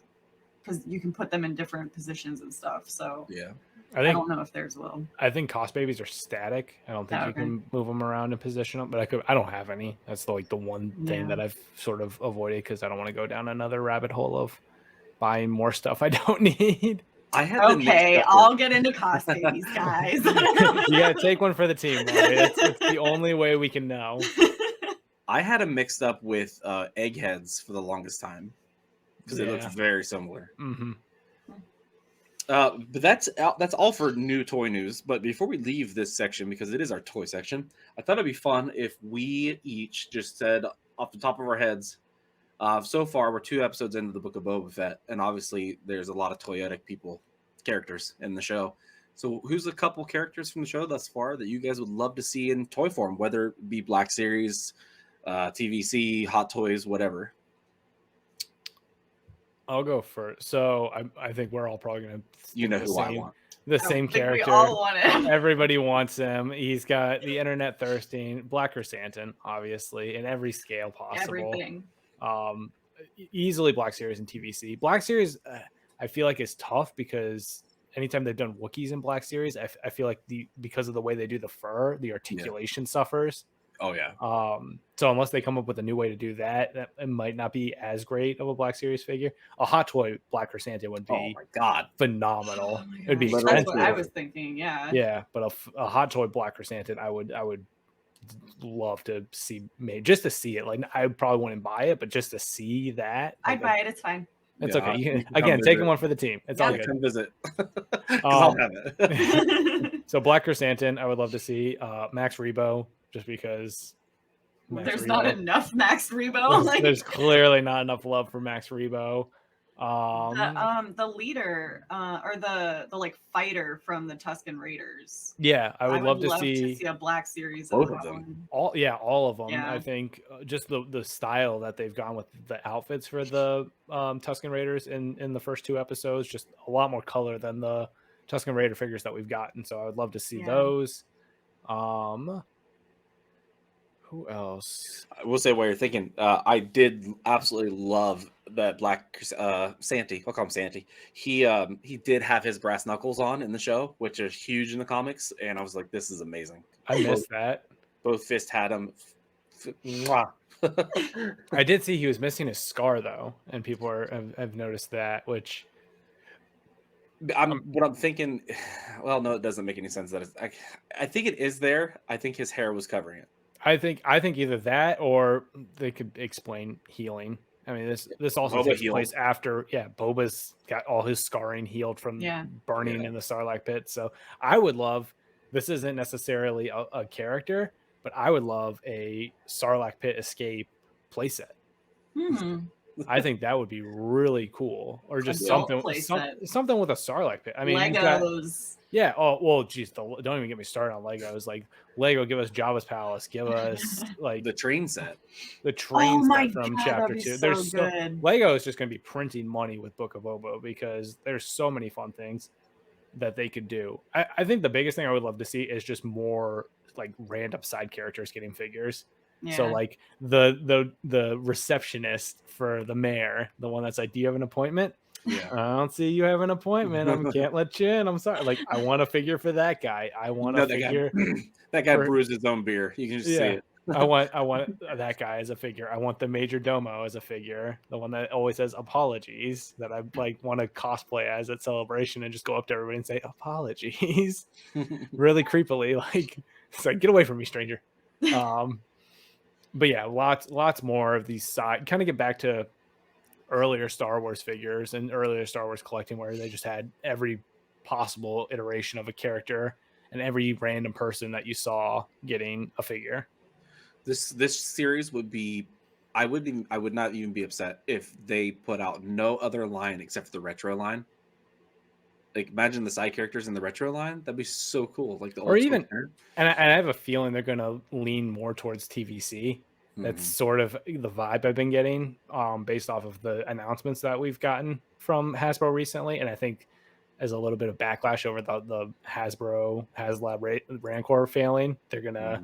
Speaker 2: because you can put them in different positions and stuff. So
Speaker 1: yeah,
Speaker 2: I don't know if theirs will.
Speaker 3: I think Cos Babies are static. I don't think you can move them around and position them. But I don't have any. That's the one thing that I've sort of avoided because I don't want to go down another rabbit hole of buying more stuff I don't need.
Speaker 2: I'll get into Cos Babies, guys.
Speaker 3: You gotta take one for the team. Right? It's the only way we can know.
Speaker 1: I had them mixed up with Eggheads for the longest time because they looked very similar.
Speaker 3: Mm-hmm.
Speaker 1: But that's all for new toy news. But before we leave this section, because it is our toy section, I thought it'd be fun if we each just said off the top of our heads. So far, we're 2 episodes into the Book of Boba Fett, and obviously there's a lot of toyetic characters in the show. So who's a couple characters from the show thus far that you guys would love to see in toy form, whether it be Black Series, TVC, Hot Toys, whatever?
Speaker 3: I'll go first. So I think we're all probably going to
Speaker 1: who I want.
Speaker 3: The same character.
Speaker 2: We all want him.
Speaker 3: Everybody wants him. He's got the internet thirsting, Black Chrysanthemum, obviously, in every scale possible.
Speaker 2: Everything.
Speaker 3: Easily Black Series and TVC. Black Series, I feel like is tough because anytime they've done Wookiees in Black Series, I feel like because of the way they do the fur, the articulation suffers.
Speaker 1: Oh yeah.
Speaker 3: So unless they come up with a new way to do that, it might not be as great of a Black Series figure. A Hot Toy Black Chrysanthemum would be phenomenal.
Speaker 2: Oh
Speaker 3: It'd be
Speaker 2: that's
Speaker 3: expensive.
Speaker 2: what I was thinking. Yeah.
Speaker 3: Yeah, but a Hot Toy Black Chrysanthemum, I would love to see made just to see it. Like I probably wouldn't buy it, but just to see that.
Speaker 2: I'd buy it. It's fine.
Speaker 3: It's
Speaker 1: Yeah,
Speaker 3: okay.
Speaker 1: you can come
Speaker 3: Again,
Speaker 1: visit.
Speaker 3: taking one for the team. It's all
Speaker 2: Yeah.
Speaker 3: good.
Speaker 1: Come visit. 'Cause I'll have it.
Speaker 3: So Black Chrysanthemum, I would love to see Max Rebo, just because
Speaker 2: There's not
Speaker 3: Rebo.
Speaker 2: enough Max Rebo. Like,
Speaker 3: There's clearly not enough love for Max Rebo.
Speaker 2: the leader or the like fighter from the Tusken Raiders.
Speaker 3: Yeah, I would love to
Speaker 2: to
Speaker 3: see
Speaker 2: see a Black series
Speaker 1: Both
Speaker 2: of
Speaker 1: of
Speaker 2: that
Speaker 1: them.
Speaker 2: one.
Speaker 3: all of them.
Speaker 2: Yeah.
Speaker 3: I think just the style that they've gone with the outfits for the Tusken Raiders in the first 2 episodes, just a lot more color than the Tusken Raider figures that we've gotten. So I would love to see
Speaker 2: Yeah.
Speaker 3: those. Who else?
Speaker 1: I will say while you're thinking, I did absolutely love that Black Santy. I'll call him Santy. He did have his brass knuckles on in the show, which is huge in the comics, and I was like, this is amazing.
Speaker 3: I missed that.
Speaker 1: Both Fist had him.
Speaker 3: I did see he was missing his scar though, and people have noticed that, which
Speaker 1: what I'm thinking. Well, no, it doesn't make any sense. That I think it is there. I think his hair was covering it.
Speaker 3: I think either that or they could explain healing. I mean, this also
Speaker 1: Boba
Speaker 3: takes
Speaker 1: healed.
Speaker 3: place after, Boba's got all his scarring healed from burning in the Sarlacc pit. So I would love, this isn't necessarily a character, but I would love a Sarlacc pit escape playset. I think that would be really cool, or just something with a Sarlacc pit. I mean,
Speaker 2: Legos.
Speaker 3: Yeah. Oh well, geez. Don't even get me started on Legos. Like Lego, give us Jabba's palace. Give us like
Speaker 1: the train set.
Speaker 3: The train set from
Speaker 2: God,
Speaker 3: Chapter 2. There's
Speaker 2: good.
Speaker 3: Lego is just going to be printing money with Book of Boba because there's so many fun things that they could do. I think the biggest thing I would love to see is just more like random side characters getting figures. Yeah. So like the receptionist for the mayor, the one that's like, do you have an appointment?
Speaker 1: Yeah.
Speaker 3: I don't see you have an appointment. I can't let you in. I'm sorry. Like, I want a figure for that guy. I want a figure.
Speaker 1: That guy brews his own beer. You can just see it.
Speaker 3: I want that guy as a figure. I want the Major Domo as a figure. The one that always says apologies, that I like want to cosplay as at Celebration and just go up to everybody and say apologies. Really creepily. Like, it's like, get away from me, stranger. But yeah, lots more of these side, kind of get back to earlier Star Wars figures and earlier Star Wars collecting, where they just had every possible iteration of a character and every random person that you saw getting a figure.
Speaker 1: This series would be, I would not even be upset if they put out no other line except for the retro line. Like, imagine the side characters in the retro line. That'd be so cool. Like the
Speaker 3: or even, and I have a feeling they're going to lean more towards TVC. That's sort of the vibe I've been getting based off of the announcements that we've gotten from Hasbro recently. And I think as a little bit of backlash over the Hasbro HasLab Rancor failing, they're going to,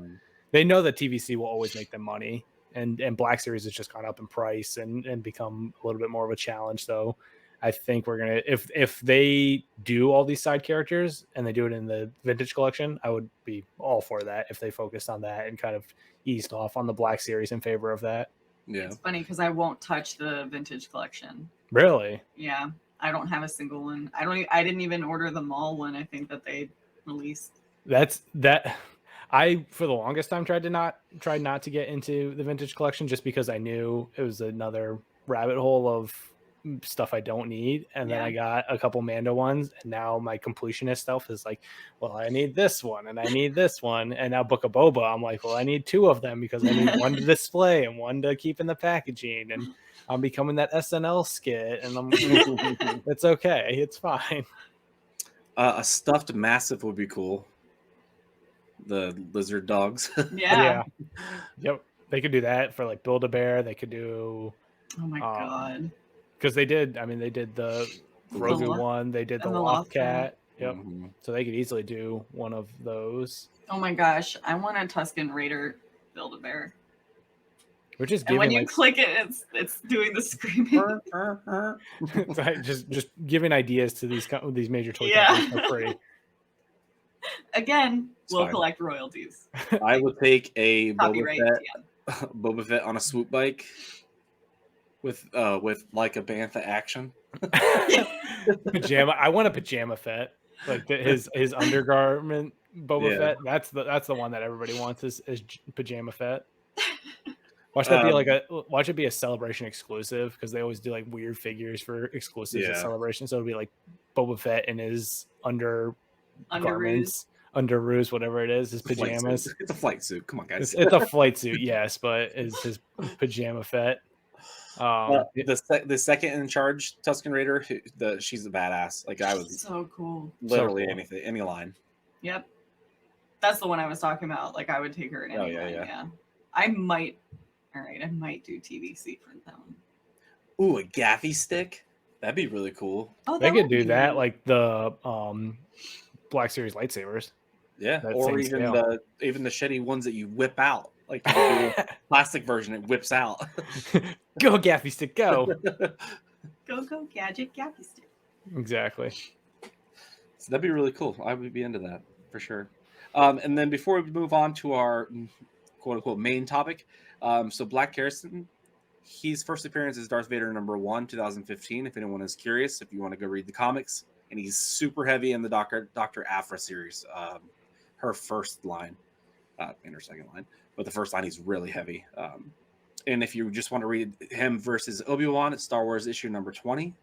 Speaker 3: they know that TVC will always make them money. And Black Series has just gone up in price and become a little bit more of a challenge. So I think we're going to, if they do all these side characters and they do it in the vintage collection, I would be all for that if they focused on that and kind of eased off on the Black Series in favor of that.
Speaker 1: Yeah.
Speaker 2: It's funny because I won't touch the vintage collection.
Speaker 3: Really?
Speaker 2: Yeah. I don't have a single one. I didn't even order the Maul one, I think, that they released. I for the longest time tried not to get into the vintage collection just because I knew it was another rabbit hole of stuff I don't need, and then I got a couple Mando ones, and now my completionist stuff is like, well, I need this one and I need this one, and now Book of Boba, I'm like, well, I need 2 of them because I need one to display and one to keep in the packaging, and I'm becoming that SNL skit, and I'm it's okay, it's fine.
Speaker 1: A stuffed massive would be cool. The lizard dogs.
Speaker 2: Yeah.
Speaker 3: Yep, they could do that for like Build-A-Bear. They could do.
Speaker 2: Oh my god.
Speaker 3: Because they did the Grogu one, they did the Loth Cat. Yep. So they could easily do one of those.
Speaker 2: Oh my gosh, I want a Tusken Raider Build-A-Bear.
Speaker 3: Which is
Speaker 2: and when you click it, it's doing the screaming.
Speaker 3: Right, just giving ideas to these major toy companies for free. Again,
Speaker 2: we'll collect royalties.
Speaker 1: I would take a Boba Fett on a swoop bike. With like a bantha action.
Speaker 3: Pajama. I want a pajama Fett. Like his Undergarment Boba Fett. That's the one that everybody wants is pajama Fett. Watch that be like watch it be a Celebration exclusive, because they always do like weird figures for exclusives at
Speaker 1: Yeah.
Speaker 3: Celebration. So it'll be like Boba Fett in his undergarments,
Speaker 2: Underoos.
Speaker 3: underoos, whatever it is, his
Speaker 1: Flight suit.
Speaker 3: pajamas.
Speaker 1: It's a flight suit. Come on, guys.
Speaker 3: It's a flight suit, yes, but it's his pajama Fett.
Speaker 1: The second in charge Tusken Raider, she's a badass. Like I was
Speaker 2: So cool.
Speaker 1: literally
Speaker 3: cool.
Speaker 1: anything, any line.
Speaker 2: Yep. That's the one I was talking about. Like I would take her in any line. Yeah. I might do TVC for them.
Speaker 1: Ooh, a gaffy stick? That'd be really cool.
Speaker 2: Oh,
Speaker 3: They
Speaker 2: that
Speaker 3: could
Speaker 2: would
Speaker 3: do
Speaker 2: be
Speaker 3: that,
Speaker 2: neat.
Speaker 3: like the Black Series lightsabers.
Speaker 1: Yeah,
Speaker 3: That
Speaker 1: or
Speaker 3: same
Speaker 1: even
Speaker 3: scale.
Speaker 1: the shitty ones that you whip out. Like you can do a plastic version, it whips out.
Speaker 3: Go Gaffy Stick, go.
Speaker 2: Go gadget gaffy stick.
Speaker 3: Exactly.
Speaker 1: So that'd be really cool. I would be into that for sure. And then before we move on to our quote unquote main topic, so Black Harrison, his first appearance is Darth Vader #1, 2015. If anyone is curious, if you want to go read the comics, and he's super heavy in the Dr. Aphra series. Her first line, in her second line, but the first line he's really heavy. And if you just want to read him versus Obi-Wan, it's Star Wars issue number 20.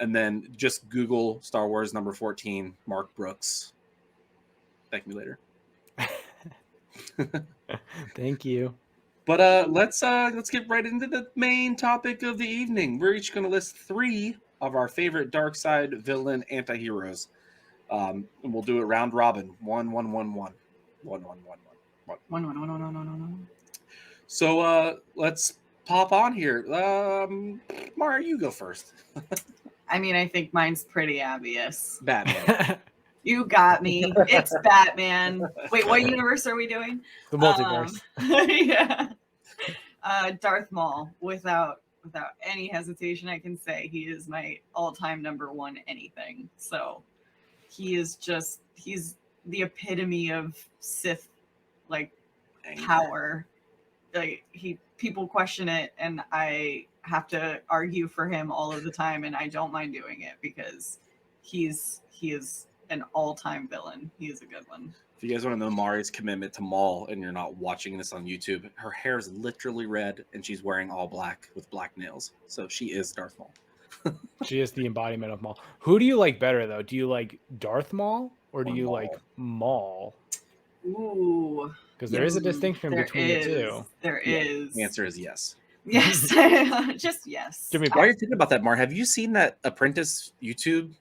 Speaker 1: And then just Google Star Wars number 14, Mark Brooks. Thank me later.
Speaker 3: Thank you.
Speaker 1: But let's get right into the main topic of the evening. We're each going to list 3 of our favorite dark side villain anti-heroes. And we'll do it round robin. 1 1 1 1 1 1 1 1. So let's pop on here. Mara, you go first.
Speaker 2: I mean, I think mine's pretty obvious.
Speaker 1: Batman.
Speaker 2: You got me. It's Batman. Wait, what universe are we doing?
Speaker 3: The multiverse.
Speaker 2: Yeah. Darth Maul. Without any hesitation, I can say he is my all-time #1 anything. So he's the epitome of Sith like power. Like people question it, and I have to argue for him all of the time, and I don't mind doing it because he is an all-time villain. He is a good one.
Speaker 1: If you guys want to know Mari's commitment to Maul and you're not watching this on YouTube, her hair is literally red and she's wearing all black with black nails. So she is Darth Maul.
Speaker 3: She is the embodiment of Maul. Who do you like better, though? Do you like Darth Maul or do you
Speaker 1: Maul.
Speaker 3: like Maul?
Speaker 2: Ooh.
Speaker 3: Because there is a distinction between the two.
Speaker 2: There is.
Speaker 1: The answer is yes.
Speaker 2: Yes. Just yes.
Speaker 3: Give me
Speaker 1: While you're thinking about that, Mar, have you seen that Apprentice YouTube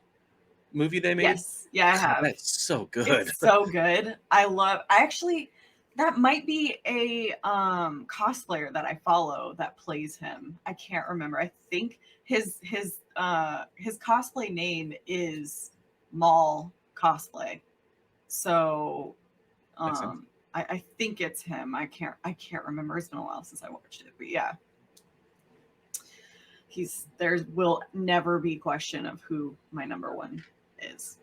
Speaker 1: movie they made?
Speaker 2: Yes. Yeah, I have.
Speaker 1: That's so good.
Speaker 2: It's so good. That might be a cosplayer that I follow that plays him. I can't remember. I think his cosplay name is Maul Cosplay. So I think it's him. I can't remember. It's been a while since I watched it, but yeah. There will never be question of who my #1 is.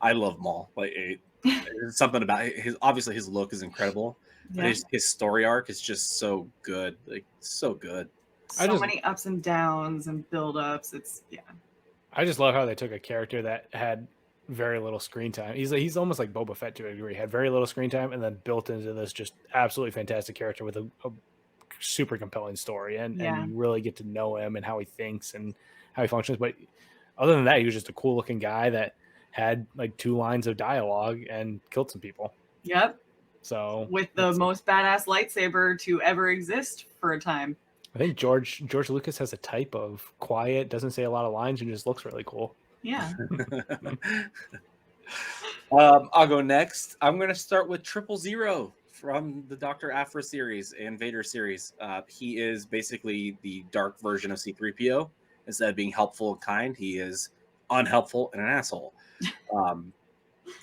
Speaker 1: I love Maul. Like there's something about his obviously his look is incredible.
Speaker 2: Yeah.
Speaker 1: His story arc is just so good. Like so good.
Speaker 2: So many ups and downs and build-ups.
Speaker 3: I just love how they took a character that had very little screen time. He's almost like Boba Fett to a degree. He had very little screen time and then built into this just absolutely fantastic character with a super compelling story. And you really get to know him and how he thinks and how he functions. But other than that, he was just a cool looking guy that had like 2 lines of dialogue and killed some people.
Speaker 2: Yep.
Speaker 3: So
Speaker 2: with the most badass lightsaber to ever exist for a time.
Speaker 3: I think George Lucas has a type of quiet, doesn't say a lot of lines, and just looks really cool.
Speaker 2: Yeah.
Speaker 1: I'll go next. I'm going to start with 000 from the Dr. Aphra series and Vader series. He is basically the dark version of C-3PO. Instead of being helpful and kind, he is unhelpful and an asshole. And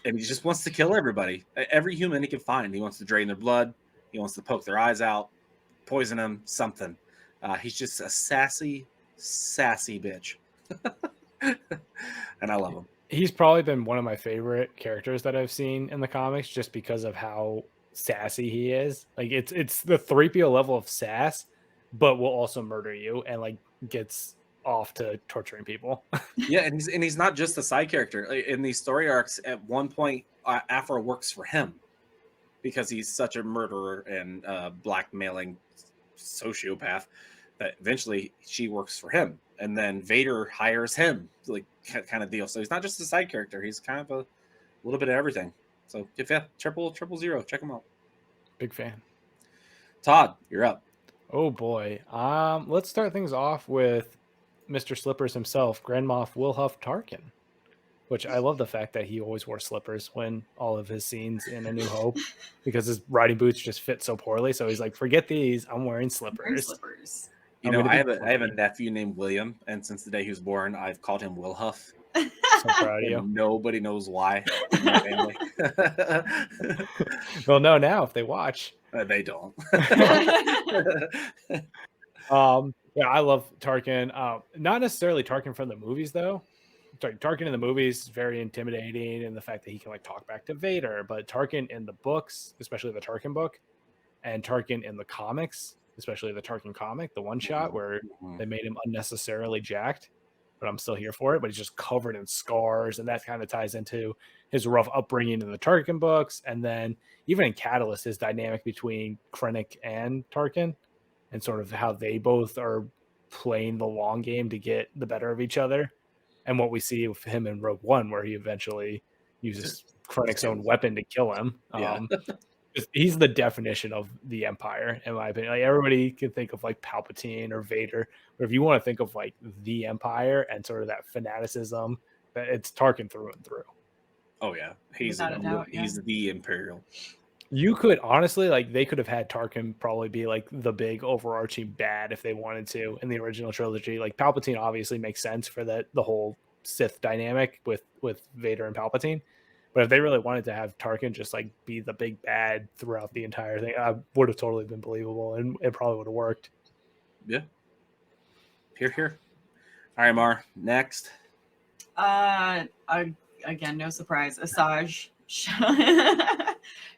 Speaker 1: he just wants to kill everybody. Every human he can find. He wants to drain their blood. He wants to poke their eyes out, poison them, something. He's just a sassy bitch. And I love him.
Speaker 3: He's probably been one of my favorite characters that I've seen in the comics just because of how sassy he is. Like it's the 3PO level of sass, but will also murder you and like gets off to torturing people.
Speaker 1: Yeah, and he's not just a side character. In these story arcs, at one point, Aphra works for him because he's such a murderer and blackmailing sociopath that eventually she works for him, and then Vader hires him, like kind of deal. So he's not just a side character; he's kind of a little bit of everything. So yeah, triple zero, check him out.
Speaker 3: Big fan.
Speaker 1: Todd, you're up.
Speaker 3: Oh boy. Let's start things off with Mr. Slippers himself, Grand Moff Huff Tarkin. Which I love the fact that he always wore slippers when all of his scenes in A New Hope, because his riding boots just fit so poorly. So he's like, "Forget these. I'm wearing slippers."
Speaker 1: You know, I have a nephew named William, and since the day he was born, I've called him Will Huff.
Speaker 3: So proud of you.
Speaker 1: Nobody knows why in my family.
Speaker 3: They'll know now if they watch.
Speaker 1: They don't.
Speaker 3: Yeah, I love Tarkin. Not necessarily Tarkin from the movies, though. Tarkin in the movies is very intimidating, and the fact that he can like talk back to Vader. But Tarkin in the books, especially the Tarkin book, and Tarkin in the comics, especially the Tarkin comic, the one shot where they made him unnecessarily jacked, but I'm still here for it. But he's just covered in scars, and that kind of ties into his rough upbringing in the Tarkin books, and then even in Catalyst, his dynamic between Krennic and Tarkin, and sort of how they both are playing the long game to get the better of each other. And what we see with him in Rogue One, where he eventually uses Krennic's own weapon to kill him.
Speaker 1: Yeah.
Speaker 3: He's the definition of the Empire, in my opinion. Like, everybody can think of like Palpatine or Vader, but if you want to think of like the Empire and sort of that fanaticism, it's Tarkin through and through.
Speaker 1: Oh yeah, he's the Imperial. You could honestly, like, they could have had Tarkin probably be like the big overarching bad if they wanted to in the original trilogy. Like, Palpatine obviously makes sense for the whole Sith dynamic with Vader and Palpatine. But if they really wanted to have Tarkin just like be the big bad throughout the entire thing, I would have totally been believable, and it probably would have worked. Yeah. Here. All right, Mar. Next.
Speaker 2: Again, no surprise. Asajj.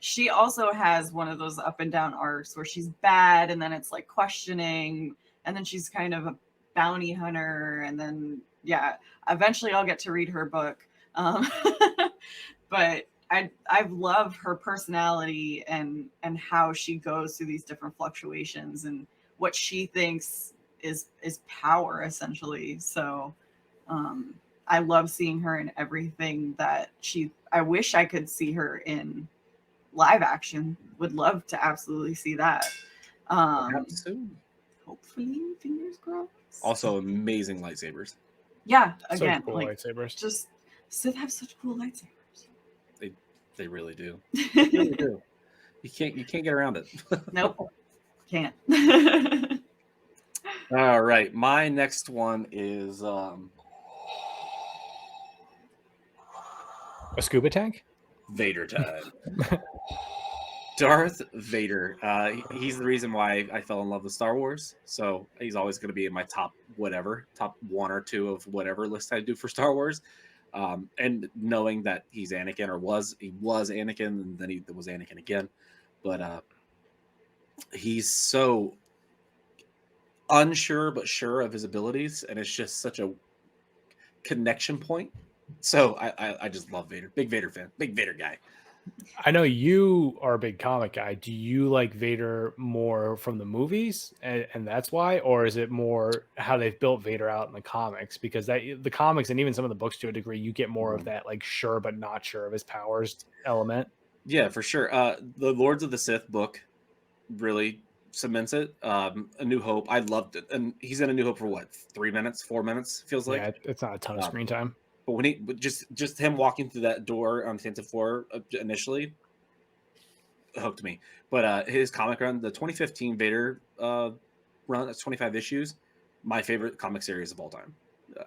Speaker 2: She also has one of those up and down arcs where she's bad, and then it's like questioning, and then she's kind of a bounty hunter, and then eventually I'll get to read her book. But I love her personality and how she goes through these different fluctuations and what she thinks is power, essentially. So I love seeing her in everything that I wish I could see her in live action. Would love to absolutely see that.
Speaker 1: Soon.
Speaker 2: Hopefully, fingers crossed.
Speaker 1: Also, amazing lightsabers.
Speaker 2: Yeah, again,
Speaker 3: cool
Speaker 2: like
Speaker 3: lightsabers.
Speaker 2: Just Sith have such cool lightsabers.
Speaker 1: They really do. They really do. You can't get around it.
Speaker 2: Nope. Can't.
Speaker 1: All right. My next one is
Speaker 3: a scuba tank?
Speaker 1: Vader time. Darth Vader. He's the reason why I fell in love with Star Wars. So he's always going to be in my top one or two of whatever list I do for Star Wars. And knowing that he's Anakin, he was Anakin, and then he was Anakin again. But he's so unsure but sure of his abilities, and it's just such a connection point. So I just love Vader. Big Vader fan. Big Vader guy. I know you are a big comic guy. Do you like Vader more from the movies, and that's why, or is it more how they've built Vader out in the comics? Because the comics and even some of the books, to a degree, you get more of that like sure but not sure of his powers element. Yeah, for sure. The Lords of the Sith book really cements it. A New Hope, I loved it, and he's in A New Hope for what, 3 minutes, 4 minutes? Feels like. Yeah, it's not a ton of screen time. But when he just him walking through that door on Tantive 4 initially hooked me. But his comic run, the 2015 Vader run, that's 25 issues, my favorite comic series of all time.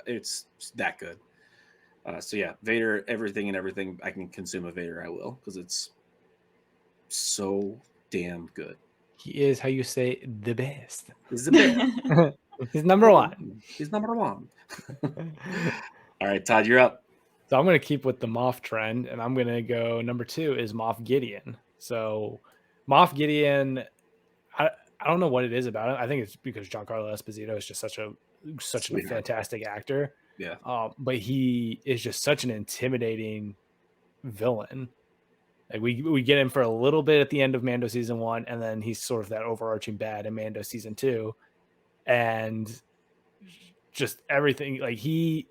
Speaker 1: It's that good. So yeah, Vader, everything I can consume of Vader, I will, because it's so damn good. He is, how you say, the best. He's the best. He's number one. He's number one. All right, Todd, you're up. So I'm going to keep with the Moff trend, and I'm going to go number 2 is Moff Gideon. So Moff Gideon, I don't know what it is about him. I think it's because Giancarlo Esposito is just such a fantastic actor. Yeah. But he is just such an intimidating villain.
Speaker 3: Like we get him for a little bit at the end of Mando season 1, and then he's sort of that overarching bad in Mando season 2, and just everything. Like he,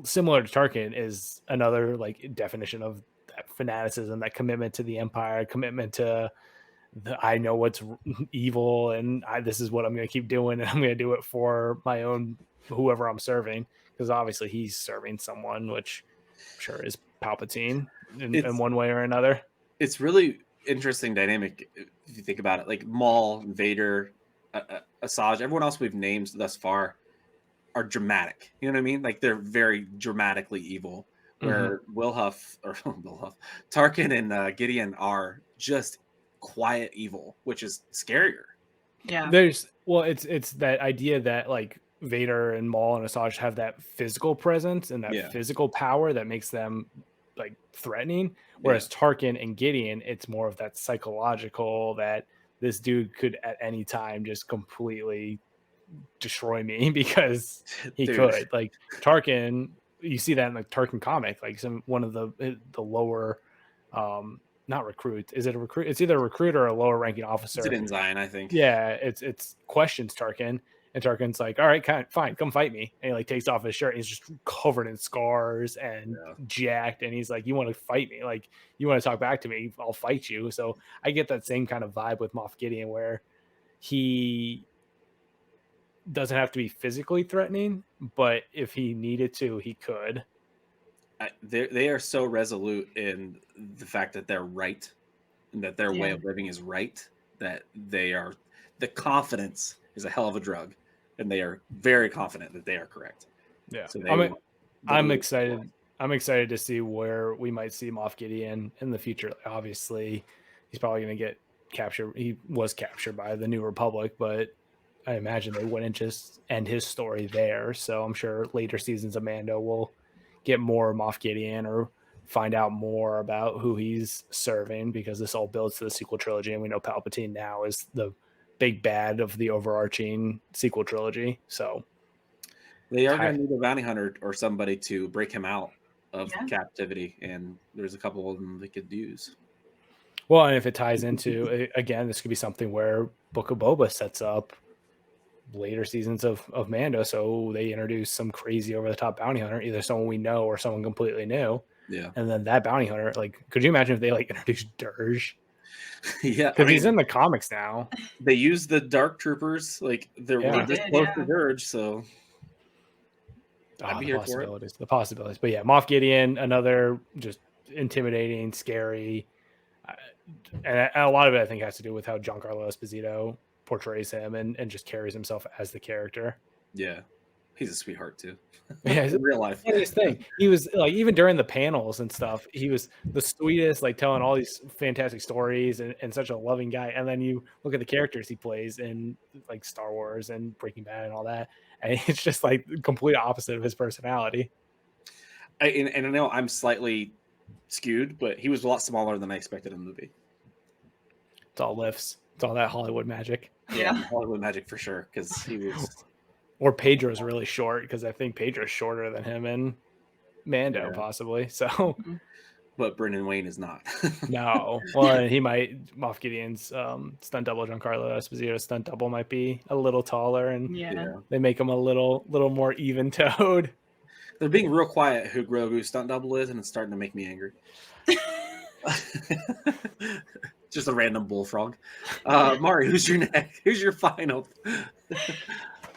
Speaker 3: similar to Tarkin, is another like definition of that fanaticism, that commitment to the Empire, commitment to I know what's evil, and this is what I'm going to keep doing, and I'm going to do it for my own whoever I'm serving, because obviously he's serving someone, which I'm sure is Palpatine in one way or another.
Speaker 1: It's really interesting dynamic if you think about it. Like Maul, Vader, Asajj, everyone else we've named thus far are dramatic. You know what I mean? Like they're very dramatically evil. Where Tarkin and Gideon are just quiet evil, which is scarier.
Speaker 2: Yeah.
Speaker 3: It's that idea that like Vader and Maul and Asajj have that physical presence and that physical power that makes them like threatening, whereas Tarkin and Gideon, it's more of that psychological, that this dude could at any time just completely destroy me because he could. Like Tarkin, you see that in the Tarkin comic, like one of the lower not recruit. Is it a recruit? It's either a recruit or a lower ranking officer.
Speaker 1: It's an ensign, I think.
Speaker 3: Yeah, it's questions Tarkin, and Tarkin's like, "All right, fine, come fight me." And he like takes off his shirt. And he's just covered in scars and jacked, and he's like, "You want to fight me? Like, you want to talk back to me? I'll fight you." So I get that same kind of vibe with Moff Gideon, where he doesn't have to be physically threatening, but if he needed to, he could.
Speaker 1: They are so resolute in the fact that they're right and that their way of living is right, that the confidence is a hell of a drug, and they are very confident that they are correct.
Speaker 3: Yeah. So I'm excited. I'm excited to see where we might see Moff Gideon in the future. Obviously, he's probably going to get captured. He was captured by the New Republic, but I imagine they wouldn't just end his story there. So I'm sure later seasons of Mando will get more Moff Gideon or find out more about who he's serving, because this all builds to the sequel trilogy, and we know Palpatine now is the big bad of the overarching sequel trilogy. So
Speaker 1: they are going to need a bounty hunter or somebody to break him out of captivity, and there's a couple of them they could use.
Speaker 3: Well, and if it ties into, again, this could be something where Book of Boba sets up later seasons of Mando, so they introduce some crazy over-the-top bounty hunter, either someone we know or someone completely new.
Speaker 1: Yeah.
Speaker 3: And then that bounty hunter, like, could you imagine if they like introduced Dirge?
Speaker 1: Yeah,
Speaker 3: because he's in the comics now.
Speaker 1: They use the Dark Troopers, like they're this close to Dirge, so I'd be here for it.
Speaker 3: The possibilities. But yeah, Moff Gideon, another just intimidating, scary, and a lot of it I think has to do with how Giancarlo Esposito portrays him and just carries himself as the character.
Speaker 1: Yeah, he's a sweetheart too.
Speaker 3: Yeah,
Speaker 1: in real life.
Speaker 3: Thing. He was like, even during the panels and stuff, he was the sweetest, like telling all these fantastic stories and such a loving guy. And then you look at the characters he plays in like Star Wars and Breaking Bad and all that, and it's just like complete opposite of his personality.
Speaker 1: And I know I'm slightly skewed, but he was a lot smaller than I expected in the movie.
Speaker 3: It's all lifts. It's all that Hollywood magic.
Speaker 1: Yeah, Hollywood magic for sure. Because he was,
Speaker 3: or Pedro's really short, because I think Pedro's shorter than him in Mando, possibly. So,
Speaker 1: but Brendan Wayne is not.
Speaker 3: No, well, he might. Moff Gideon's stunt double, Giancarlo Esposito's stunt double, might be a little taller, and they make him a little more even toed.
Speaker 1: They're being real quiet who Grogu's stunt double is, and it's starting to make me angry. Just a random bullfrog. Mari, who's your next? Who's your final?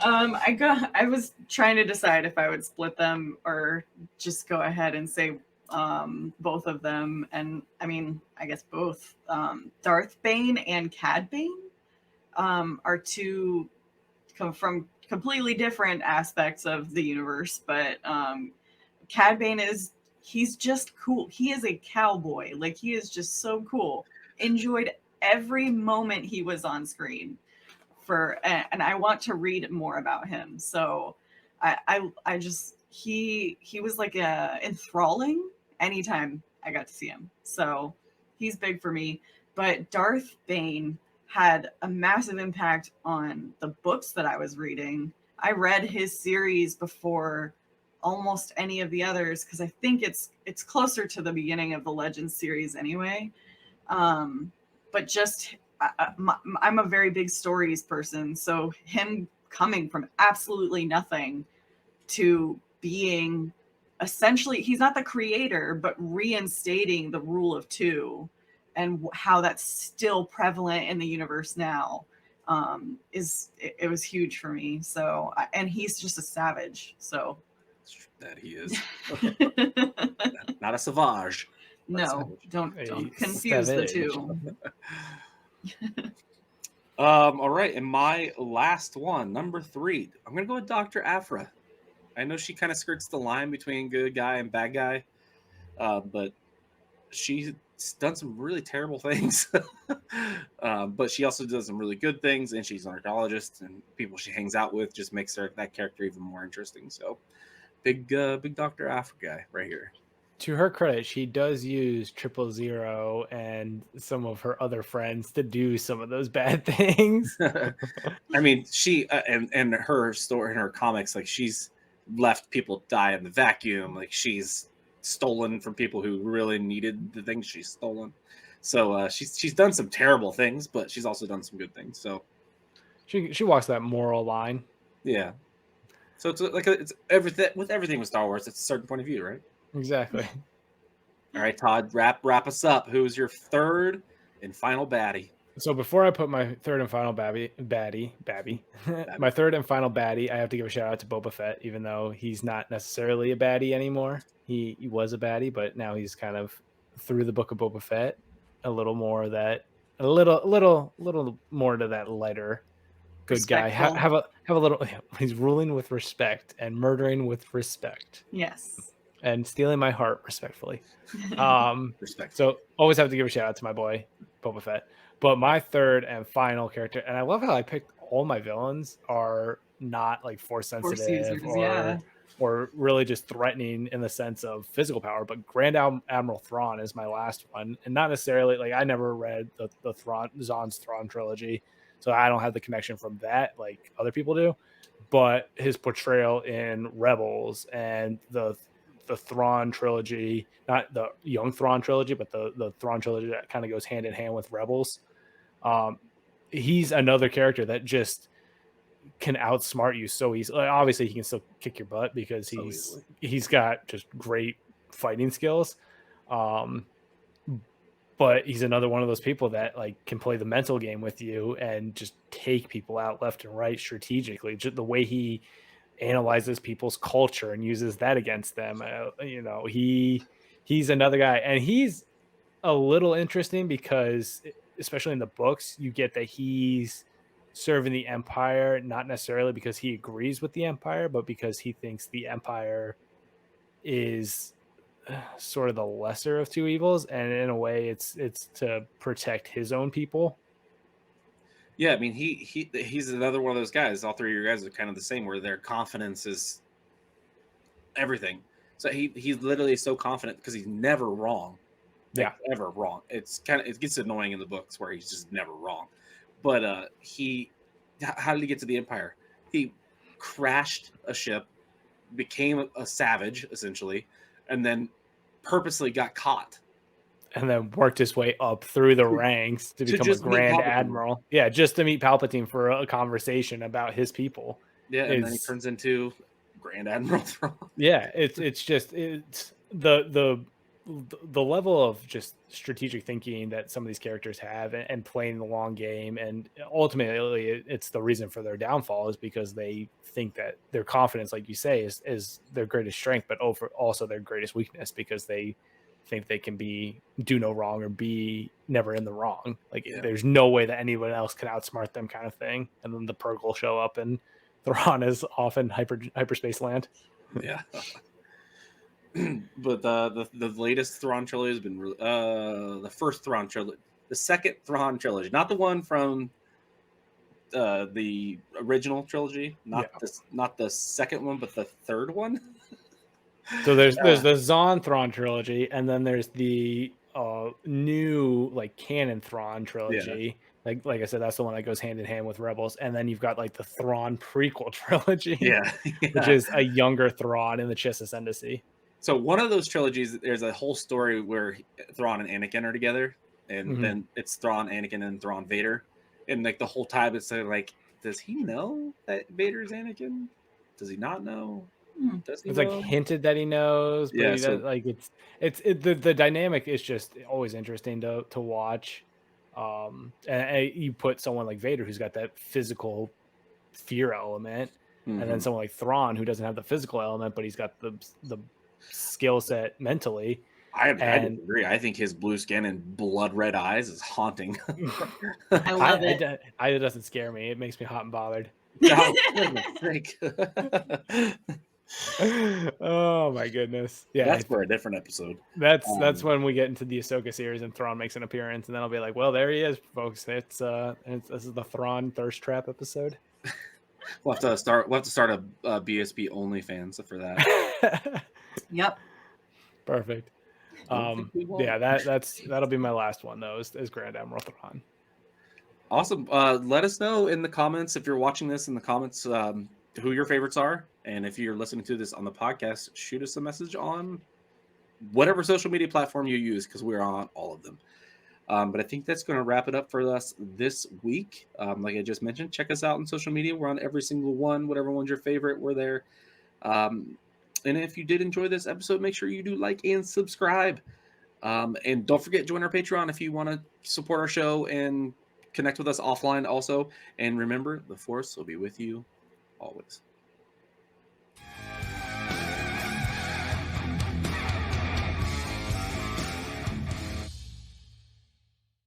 Speaker 2: I was trying to decide if I would split them or just go ahead and say both of them. And I mean, I guess both. Darth Bane and Cad Bane are two from completely different aspects of the universe, but Cad Bane he's just cool. He is a cowboy. Like, he is just so cool. Enjoyed every moment he was on screen and I want to read more about him. So I just, he was like enthralling anytime I got to see him. So he's big for me. But Darth Bane had a massive impact on the books that I was reading. I read his series before almost any of the others, because I think it's closer to the beginning of the Legends series anyway. But just I'm a very big stories person, so him coming from absolutely nothing to being essentially, he's not the creator, but reinstating the rule of two and how that's still prevalent in the universe now, it was huge for me. So, and he's just a savage. So
Speaker 1: That he is. Not a savage. but a
Speaker 2: no,
Speaker 1: savage.
Speaker 2: don't confuse the two.
Speaker 1: All right, and my last one, number 3. I'm gonna go with Dr. Aphra. I know she kind of skirts the line between good guy and bad guy, but she's done some really terrible things. But she also does some really good things, and she's an archaeologist, and people she hangs out with just makes that character even more interesting. So, big Dr. Aphra guy right here.
Speaker 3: To her credit, she does use 000 and some of her other friends to do some of those bad things.
Speaker 1: I mean, she and her story in her comics, like she's left people die in the vacuum. Like she's stolen from people who really needed the things she's stolen. So she's done some terrible things, but she's also done some good things. So
Speaker 3: she walks that moral line.
Speaker 1: Yeah. So it's like it's everything with everything with Star Wars. It's a certain point of view, right?
Speaker 3: Exactly.
Speaker 1: All right, Todd, wrap us up. Who's your third and final baddie?
Speaker 3: So before I put my third and final baddie, my third and final baddie, I have to give a shout out to Boba Fett, even though he's not necessarily a baddie anymore. He was a baddie, but now he's kind of through the book of Boba Fett, a little more of that, a little more to that lighter good guy. Have a little. He's ruling with respect and murdering with respect.
Speaker 2: Yes.
Speaker 3: And stealing my heart respectfully.
Speaker 1: Respect.
Speaker 3: So always have to give a shout out to my boy Boba Fett. But my third and final character, and I love how I picked all my villains are not like force sensitive or really just threatening in the sense of physical power. But Grand Admiral Thrawn is my last one, and not necessarily like I never read the Zahn's Thrawn trilogy, so I don't have the connection from that like other people do. But his portrayal in Rebels and the Thrawn trilogy, not the young Thrawn trilogy, but the Thrawn trilogy that kind of goes hand in hand with Rebels. He's another character that just can outsmart you so easily. Obviously, he can still kick your butt because he's got just great fighting skills. But he's another one of those people that like can play the mental game with you and just take people out left and right strategically. Just the way he analyzes people's culture and uses that against them. He's another guy, and he's a little interesting because especially in the books you get that he's serving the Empire not necessarily because he agrees with the Empire, but because he thinks the Empire is sort of the lesser of two evils, and in a way it's to protect his own people.
Speaker 1: Yeah, I mean, he's another one of those guys. All three of your guys are kind of the same, where their confidence is everything. So he's literally so confident because he's never wrong. Like, ever wrong. It gets annoying in the books where he's just never wrong. But how did he get to the Empire? He crashed a ship, became a savage essentially, and then purposely got caught.
Speaker 3: And then worked his way up through the ranks to become a Grand Admiral. Yeah, just to meet Palpatine for a conversation about his people.
Speaker 1: Yeah, and then he turns into Grand Admiral Thrawn.
Speaker 3: Yeah, it's the level of just strategic thinking that some of these characters have and playing the long game, and ultimately it's the reason for their downfall is because they think that their confidence, like you say, is their greatest strength, but also their greatest weakness because they think they can do no wrong or be never in the wrong. Like there's no way that anyone else can outsmart them, kind of thing. And then the Purg will show up and Thrawn is off in hyperspace land.
Speaker 1: Yeah. But the latest Thrawn trilogy has been the first Thrawn trilogy, the second Thrawn trilogy, not the one from the original trilogy, not the second one, but the third one.
Speaker 3: So there's the Zahn Thrawn trilogy, and then there's the new like canon Thrawn trilogy. Yeah. Like I said, that's the one that goes hand in hand with Rebels, and then you've got like the Thrawn prequel trilogy, which is a younger Thrawn in the Chiss Ascendancy.
Speaker 1: So one of those trilogies, there's a whole story where Thrawn and Anakin are together, and
Speaker 3: Mhm.
Speaker 1: then it's Thrawn Anakin and Thrawn Vader, and like the whole time it's like, does he know that Vader's Anakin? Does he not know?
Speaker 2: Hmm.
Speaker 1: Does he
Speaker 3: It's like
Speaker 1: know?
Speaker 3: hinted that he knows, but
Speaker 1: Yeah,
Speaker 3: he does
Speaker 1: so
Speaker 3: like the dynamic is just always interesting to watch. And you put someone like Vader who's got that physical fear element, and then
Speaker 1: mhm.
Speaker 3: someone like Thrawn who doesn't have the physical element, but he's got the skill set mentally.
Speaker 1: I
Speaker 3: And
Speaker 1: disagree. I think his blue skin and blood red eyes is haunting.
Speaker 2: I love it.
Speaker 3: it doesn't scare me. It makes me hot and bothered.
Speaker 1: Oh, goodness sake.
Speaker 3: Oh my goodness. Yeah,
Speaker 1: That's for a different episode.
Speaker 3: that's when we get into the Ahsoka series and Thrawn makes an appearance, and then I'll be like, well, there he is, folks. This is the Thrawn thirst trap episode.
Speaker 1: We'll have to start a BSP OnlyFans for that.
Speaker 2: Yep.
Speaker 3: Perfect.
Speaker 1: Don't think we won't.
Speaker 3: Yeah, that'll be my last one though, is Grand Admiral Thrawn.
Speaker 1: Awesome. Let us know in the comments if you're watching this in the comments who your favorites are, and if you're listening to this on the podcast, shoot us a message on whatever social media platform you use, because we're on all of them. But I think that's going to wrap it up for us this week. Like I just mentioned, check us out on social media. We're on every single one. Whatever one's your favorite, we're there. And if you did enjoy this episode, make sure you do like and subscribe. And don't forget, join our Patreon if you want to support our show and connect with us offline also. And remember, the Force will be with you always.